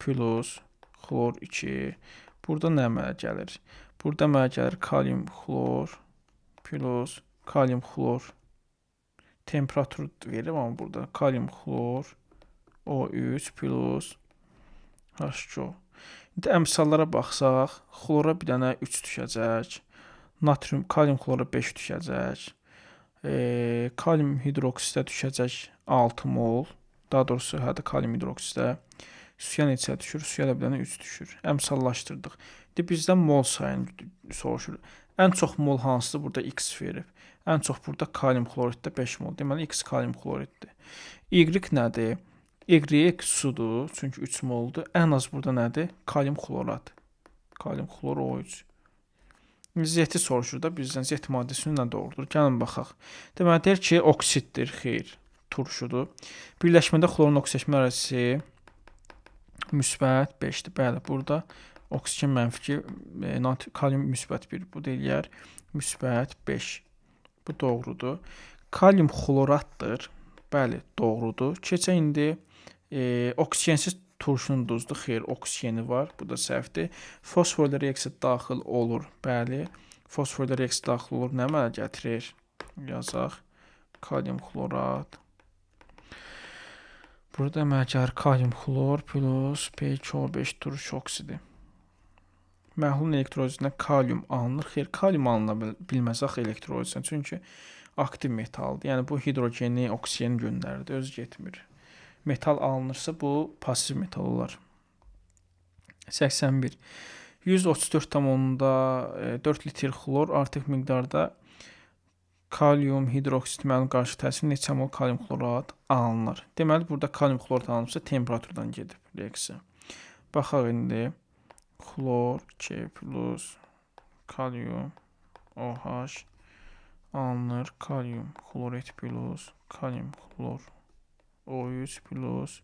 Speaker 1: plus xlor 2. Burada nə əmələ gəlir? Burada əmələ gəlir kalium xlor plus kalium xlor. Temperatur verir, amma burada kalium xlor O3 plus H2O. İndi əmsallara baxsaq, xlora bir dənə 3 düşəcək. Natrium, kalium xlora 5 düşəcək. Kalium hidroksidə düşəcək 6 mol. Daha doğrusu, hətta kalium hidroksidə. Suya neçə düşür? Suya da bir dənə 3 düşür. Əmsallaşdırdıq. İndi bizdən mol sayını soruşur. Ən çox mol hansıdır? Burada X verib. Ən çox burada kalium xloriddə 5 mol. Deməli, X kalium xloriddir. Y nədir? Y sudur, çünki 3 moldur. Ən az burada nədir? Kalium xlorat. Kalium xlor O3. Zeti soruşur da bizdən zet maddəsinin nə doğrudur? Gəlin baxaq. Deməli, deyir ki, oksiddir. Xeyr, turşudur. Birləşmədə xlorun oksijen mərhələsi müsbət 5-dir. Bəli, burada oksigen mənfi 2, kalium müsbət 1. Bu deyilər müsbət 5. Bu doğrudur. Kalium xloratdır. Bəli, doğrudur. Keçək indi oksigensiz turşunun duzdur. Xeyr, oksigeni var. Bu da səhvdir. Fosforla reaksiya daxil olur. Bəli, fosforla reaksiya daxil olur. Nə əmələ gətirir? Yazaq. Kalium xlorat. Burada əmələ gəlir kalium xlor plus P2O5 turş oksidi. Məhlulun elektrolizindən kalium alınır. Xeyr, kalium alına bilməz axı elektrolizdən. Çünki aktiv metaldır. Yəni bu hidrogeni, oksigeni göndərir. Özü getmir. Metal alınırsa bu pasiv metal olar. 81. 134,4 litr xlor artıq miqdarda kalium hidroksid müəyyən qarşı təsiri neçə mol kalium xlorat alınır. Deməli, burada kalium xlorat alınıbsa temperaturdan gedib reaksiya. Baxaq indi. Xlor 2 plus kalium OH alınır. Kalium xlorit plus kalium xlor O3 plus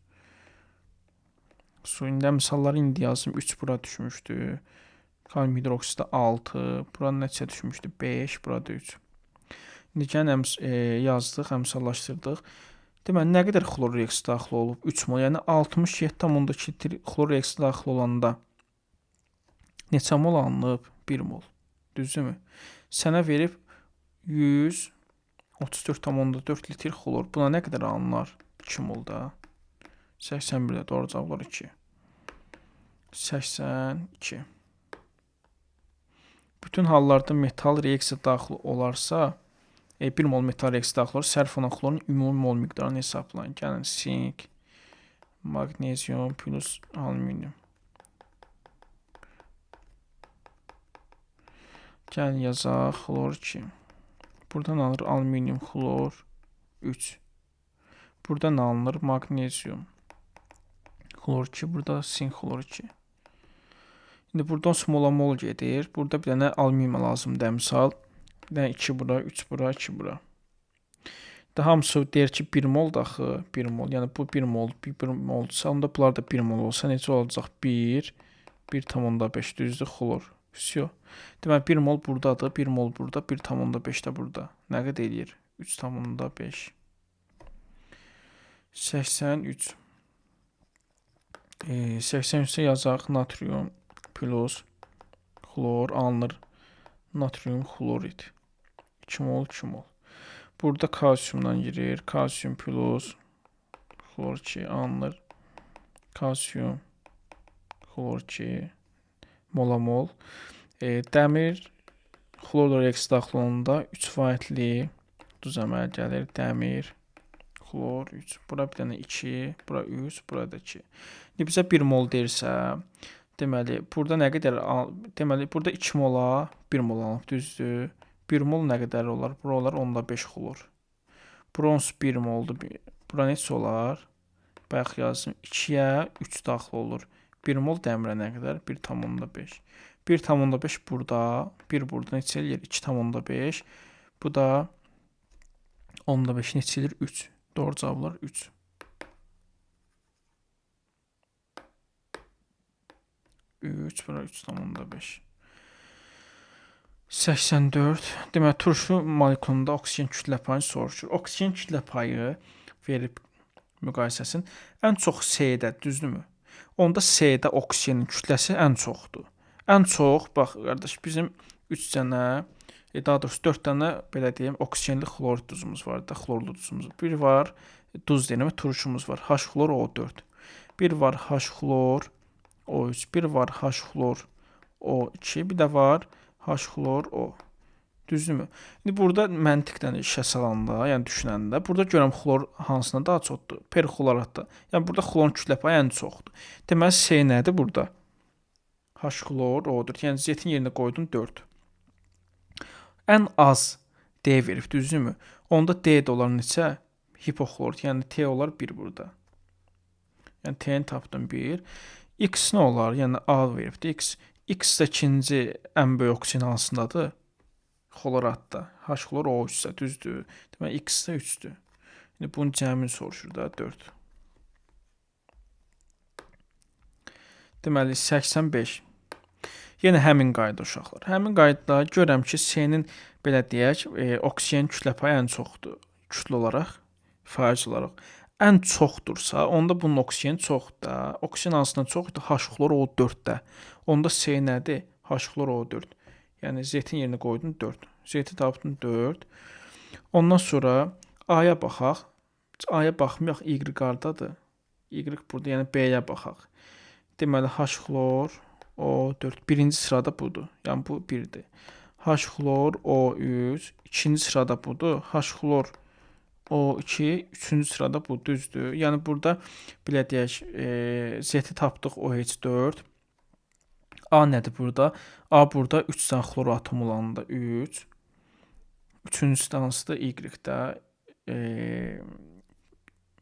Speaker 1: suyunda misalları indi yazdım. 3 bura düşmüşdü. Kalium hidroksidə 6. Bura neçə düşmüşdü? 5. Burada 3. İndi gəlin yazdıq, əmsallaşdırdıq. Deməli, nə qədər xlor reaksiya daxil olub? 3 mol. Yəni 67,2 litr xlor reaksiya daxil olanda neçə mol alınıb? 1 mol. Düzdürmü? Sənə verib 134,4 litr xlor. Buna nə qədər alınır? 2 mol da. 81-də doğru cavablar 2. 82. Bütün hallarda metal reaksiya daxil olarsa, 1 mol metal reaksiya daxil olarsa, sərf olunan xlorun ümumi mol miqdarını hesablayın. Gəlin, sink, magnezium plus alüminium. Gəlin, yazaq, xlor 2. Buradan alır alüminium xlor 3. Buradan alınır magnezium xlor 2. Burada sink xlor 2. İndi buradan mola mol gedir. Burada bir dənə alüminium lazımdır əmsal. Bir dənə 2 bura, 3 bura, 2 bura. Daha hamısı deyir ki 1 mol daxı, 1 mol. Yəni bu 1 mol, 1 moldursa, onda bunlar da 1 mol olsa necə olacaq? 1, 1,5 düzdür xlor. Всё. Deməli 1 mol burdadır, 1 mol burada, 1,5 də burada. Nə qədər eləyir? 3,5. 83. 83-ə yazaq natrium plus xlor alınır. Natrium xlorid. 2 mol, 2 mol. Burada kalsiyumdan girir. Kalsiyum plus xlor 2 alınır. Kalsiyum xlor 2 mola mol. Dəmir xlorla reaksiya daxil olanda 3 vaitli duz əmələ gəlir. Dəmir xlor 3. Bura bir dənə 2, bura 3, burada 2. İndi bizə 1 mol deyirsə, deməli, burada nə qədər deməli, burada 2 mola 1 mol alınıb, düzdür? 1 mol nə qədər olar? Bura olar 10,5 xlor. Brons 1 moldur. Bura neçə olar? Bayaq yazdım. 2-yə 3 daxil olur. 1 mol dəmirə nə qədər? 1,5. 1,5 burada, 1 burada neçə eləyir? 2,5. Bu da 10,5 neçə eləyir? 3. Doğru cavablar 3. 3 bura 3,5. 84. Deməli, turşu molekulunda oksigen kütlə payını soruşur. Oksigen kütlə payı verib müqayisəsini ən çox C-də, düzdürmü? Onda C-də oksigenin kütləsi ən çoxdur. Ən çox, bax, qardaş, bizim 3 dənə, daha doğrusu 4 dənə, belə deyim, oksigenli xlorid duzumuz var da, xlorlu duzumuz. Bir var, duz deyilmə, turşumuz var, H-xlor O4. Bir var H-xlor O3, bir var H-xlor O2, bir də var H-xlor O. Düzdürmü? İndi burada məntiqdən işə salanda, yəni düşünəndə, burada görəm xlor hansına daha çoxdur? Perxloratda. Yəni burada xlorun kütlə payı ən çoxdur. Deməli C nədir burada? H-xlor O4. Yəni Z-in yerinə qoydum 4. Ən az D verib, düzdürmü? Onda D də olar neçə? Hipoxlorid. Yəni T olar 1 burada. Yəni T-ni tapdım 1. X nə olar? Yəni A veribdir. X də ikinci ən böyük oksigen hansındadır? Xloratda. H-xlor O3-sə, düzdür. Deməli, X də 3-dür. İndi bunun cəmini soruşur da, 4. Deməli, 85. Yenə həmin qayda uşaqlar. Həmin qaydada görəm ki, C-nin, belə deyək, oksigen kütlə payı ən çoxdur. Kütlə olaraq, faiz olaraq. Ən çoxdursa, onda bunun oksigeni çoxdur da. Oksigen hansından çoxdur? H-xlor O4-də. Onda C nədir? H-xlor O4. Yəni Z-in yerinə qoydum 4. Z-i tapdım 4. Ondan sonra A-ya baxaq. A-ya baxmayaq, Y qardadır. Y burada, yəni B-yə baxaq. Deməli, H-xlor O4 birinci sırada budur. Yəni bu 1-dir. H-xlor O3 ikinci sırada budur. H-xlor O2 üçüncü sırada bu, düzdür. Yəni burada belə deyək, Z-i tapdıq OH4. A nədir burada? A burada 3 dənə xlor atomu olanda 3. Üçüncüsü də hansıdır? Y-də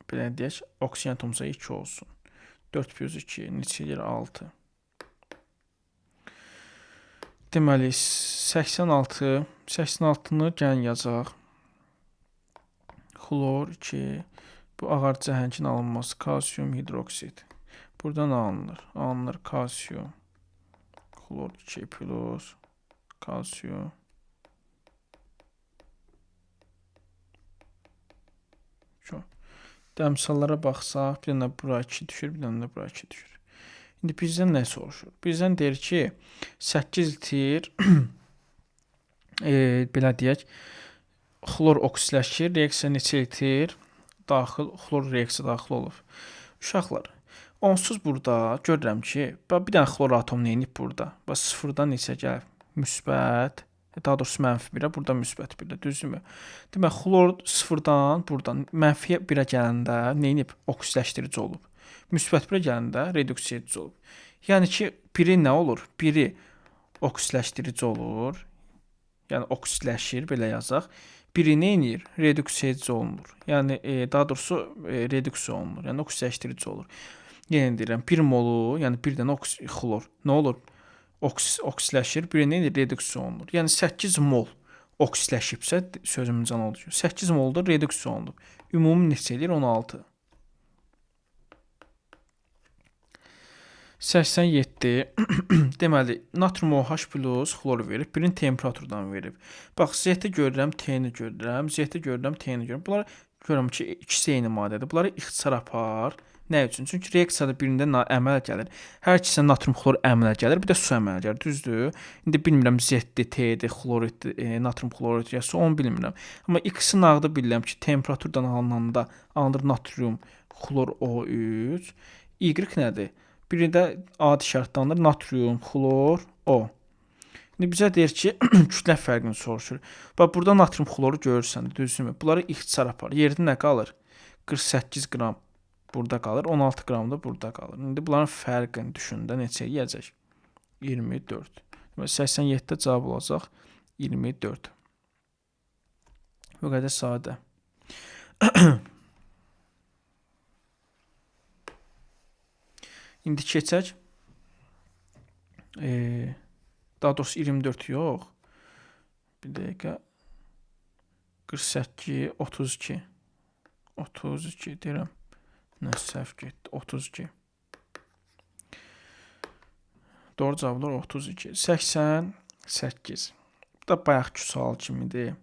Speaker 1: belə deyək, oksigen atomsa 2 olsun. 4 + 2 neçə edir? 6. Deməli 86. 86-nı gəlin yazaq. Xlor 2. Bu ağar cəhəngin alınması kalsium hidroksid. Buradan alınır. Alınır kalsium. Xlor 2 plus kalsium. Dəmsallara baxsaq, bir dənə bura 2 düşür, bir dənə də bura 2 düşür. İndi bizdən nə soruşur? Bizdən deyir ki, 8 litir belə deyək, xlor oksidləşir, reaksiya neçə litir daxil, xlor reaksiya daxil olub. Uşaqlar, onsuz burada görürəm ki, bir dənə xlor atom neyinib burada? Bax, sıfırdan neçə gəlib? Müsbət, daha doğrusu mənfi 1-ə, burada müsbət 1-ə, düzdürmü? Demək, xlor sıfırdan buradan mənfiyə 1-ə gələndə neyinib? Oksidləşdirici olub. Müsbət 1-ə gələndə reduksiya edici olub. Yəni ki, biri nə olur? Biri oksidləşdirici olur. Yəni oksidləşir, belə yazaq. Biri nə edir? Reduksiya edici olunur. Yəni daha doğrusu reduksiya olunur. Yəni oksidləşdirici olur. Yəni deyirəm, 1 molu, yəni bir dənə xlor nə olur? Oksidləşir, biri nə edir? Reduksiya olunur. Yəni 8 mol oksidləşibsə, sözümün canı olur ki, 8 molda reduksiya olunur. Ümumi neçə edir? 16. 87. Deməli, natrium OH plus xlor verib, birini temperaturdan verib. Bax, Z-də görürəm, T-ni görürəm, Z-də görürəm, T-ni görürəm. Bunlar görürəm ki, ikisi eyni maddədir. Bunları ixtisar apar. Nə üçün? Çünki reaksiyada birində əmələ gəlir. Hər ikisinə natrium xlor əmələ gəlir, bir də su əmələ gəlir, düzdür? İndi bilmirəm Z-dir, T-dir, xloriddir, natrium xlorid ya su, onu bilmirəm. Amma ikisi nağdı bilirəm ki, temperaturdan alınanda alınır natrium xlor O3. Y nədir? Biri də adi şərtdə natrium, xlor, O. İndi bizə deyir ki, kütlə fərqini soruşur. Bax, burada natrium xloru görürsən, düzdürmü? Bunları ixtisar apar. Yerdə nə qalır? 48 qram burada qalır, 16 qram da burada qalır. İndi bunların fərqini düşündə neçə yeyəcək? 24. 87-də cavab olacaq 24. Bu qədər sadə. İndi keçək. Daha doğrusu 24 yox. Bir dəqiqə. 48, 32. 32 deyirəm. Nə səhv getdi? 32. Doğru cavablar 32. 88. Bu da bayaqki sual kimidir.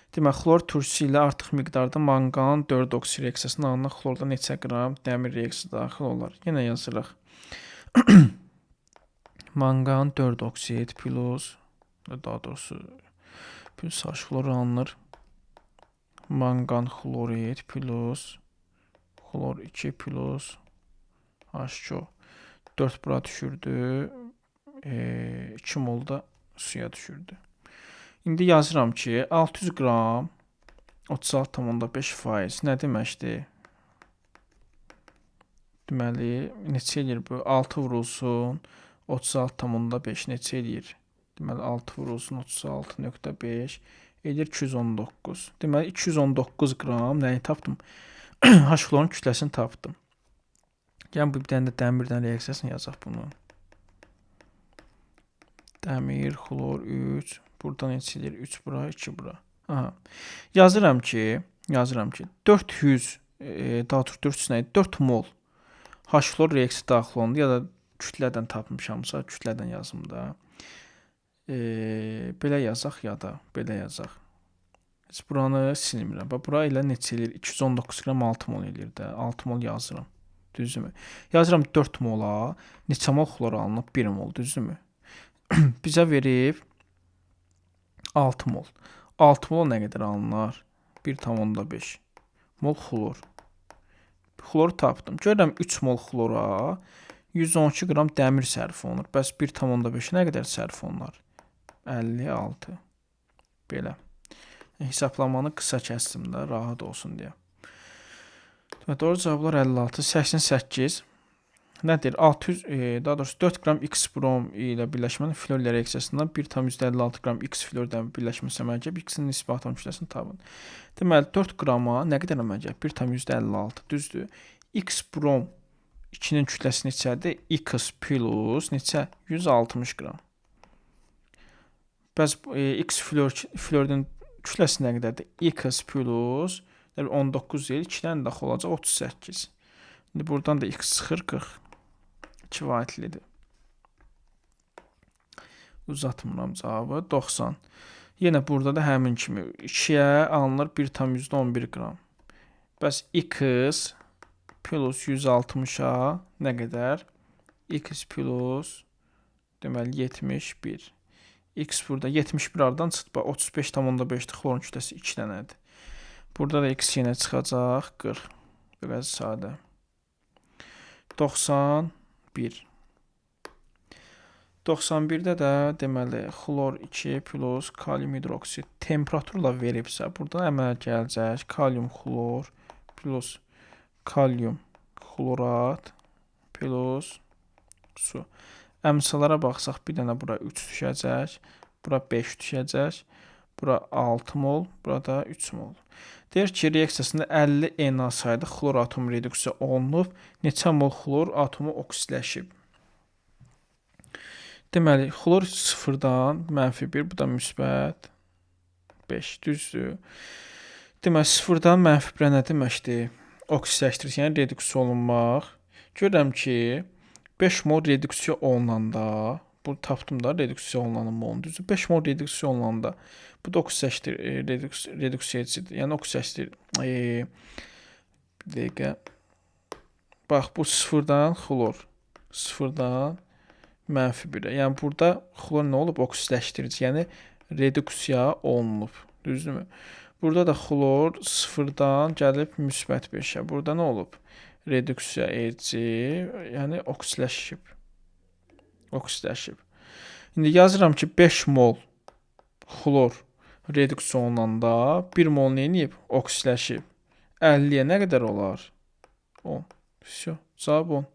Speaker 1: Demək, xlor turşusu ilə artıq miqdarda manqan 4 oksid reaksiyasına alınan xlorda neçə qram dəmir reaksiyası daxil olar? Yenə yazırıq. Manqan 4 oksid plus, daha doğrusu plus H xloru alınır. Manqan xlorid plus xlor 2 plus H2O. 4 bura düşürdü. 2 mol da suya düşürdü. İndi yazıram ki, 600 qram 36,5% nə deməkdir? Deməli, neçə edir bu? 6 vurulsun 36,5 neçə edir? Deməli, 6 vurulsun 36,5 edir 219. Deməli, 219 qram nəyi tapdım? H xlorun kütləsini tapdım. Yəni, bir dənə də dəmirdən reaksiyasını yazaq bunu. Dəmir, xlor 3. Burada neçə edir? 3 bura, 2 bura. Aha. Yazıram ki 400, daha doğrusu 400 nə? 4 mol H xlor reaksiya daxil olundu, ya da kütlədən tapmışamsa, kütlədən yazım da. Belə yazaq, ya da belə yazaq. Heç buranı silmirəm. Bax, bura ilə neçə edir? 219 qram 6 mol edir də. 6 mol yazıram. Düzdürmü? Yazıram 4 mola neçə mol xlor alınıb? 1 mol, düzdürmü? Bizə verib 6 mol. 6 mol nə qədər alınır? 1,5 mol xlor. Xloru tapdım. Görürəm 3 mol xlora 112 qram dəmir sərf olunur. Bəs 1,5 nə qədər sərf olunur? 56. Belə. Hesablamanı qısa kəsdim də, rahat olsun deyə. Doğru cavablar 56, 88. nədir? 600, daha doğrusu 4 qram X brom ilə birləşmənin flor reaksiyasından 1,56 qram X flordan birləşməsi əmələ gəlib. X-in nisbi atom kütləsini tapın. Deməli 4 qrama nə qədər əmələ gəlib? 1,56, düzdür? X brom 2-nin kütləsi neçədir? X plus neçə? 160 qram. Bəs X florun kütləsi nə qədərdir? X plus 19 deyil, 2-dən daxil olacaq 38. İndi buradan da X çıxır 40. Kifayətlidir. Uzatmıram cavabı. 90. Yenə burada da həmin kimi 2-yə alınır 1,11 qram. Bəs X plus 160-a nə qədər? X plus deməli 71. X burada 71 aradan çıxdı. 35,5-dir. Xlorun kütləsi 2 dənədir. Burada da X yenə çıxacaq 40. Biraz sadə. 91. 91-də də deməli xlor 2 plus kalium hidroksid temperaturla veribsə, buradan əmələ gələcək kalium xlor plus kalium xlorat plus su. Əmsalara baxsaq, bir dənə bura 3 düşəcək, bura 5 düşəcək, bura 6 mol, burada 3 mol. Deyir ki, reaksiyasında 50 Na sayda xlor atomu reduksiya olunub, neçə mol xlor atomu oksidləşib. Deməli, xlor 0-dan -1, bu da müsbət 5, düzdür. Deməli, 0-dan -1 nə deməkdir? Oksidləşdirir, yəni reduksiya olunmaq. Görürəm ki, 5 mol reduksiya olunanda, bu tapdım da reduksiya olunanın molunu, düzdür. 5 mol reduksiya olunanda, bu da reduksiya edicidir. Yəni oksidləşdirir. Bir dəqiqə. Bax, bu 0-dan xlor, 0-dan -1-ə. Yəni burada xlor nə olub? Oksidləşdirici, yəni reduksiya olunub. Düzdürmü? Burada da xlor 0-dan gəlib müsbət 5-ə. Burada nə olub? Reduksiya edici, yəni oksidləşib. Oksidləşib. İndi yazıram ki, 5 mol xlor reduksiya olunanda 1 mol nə edib? Oksidləşib. 50-yə nə qədər olar? 10. Всё, cavab 10.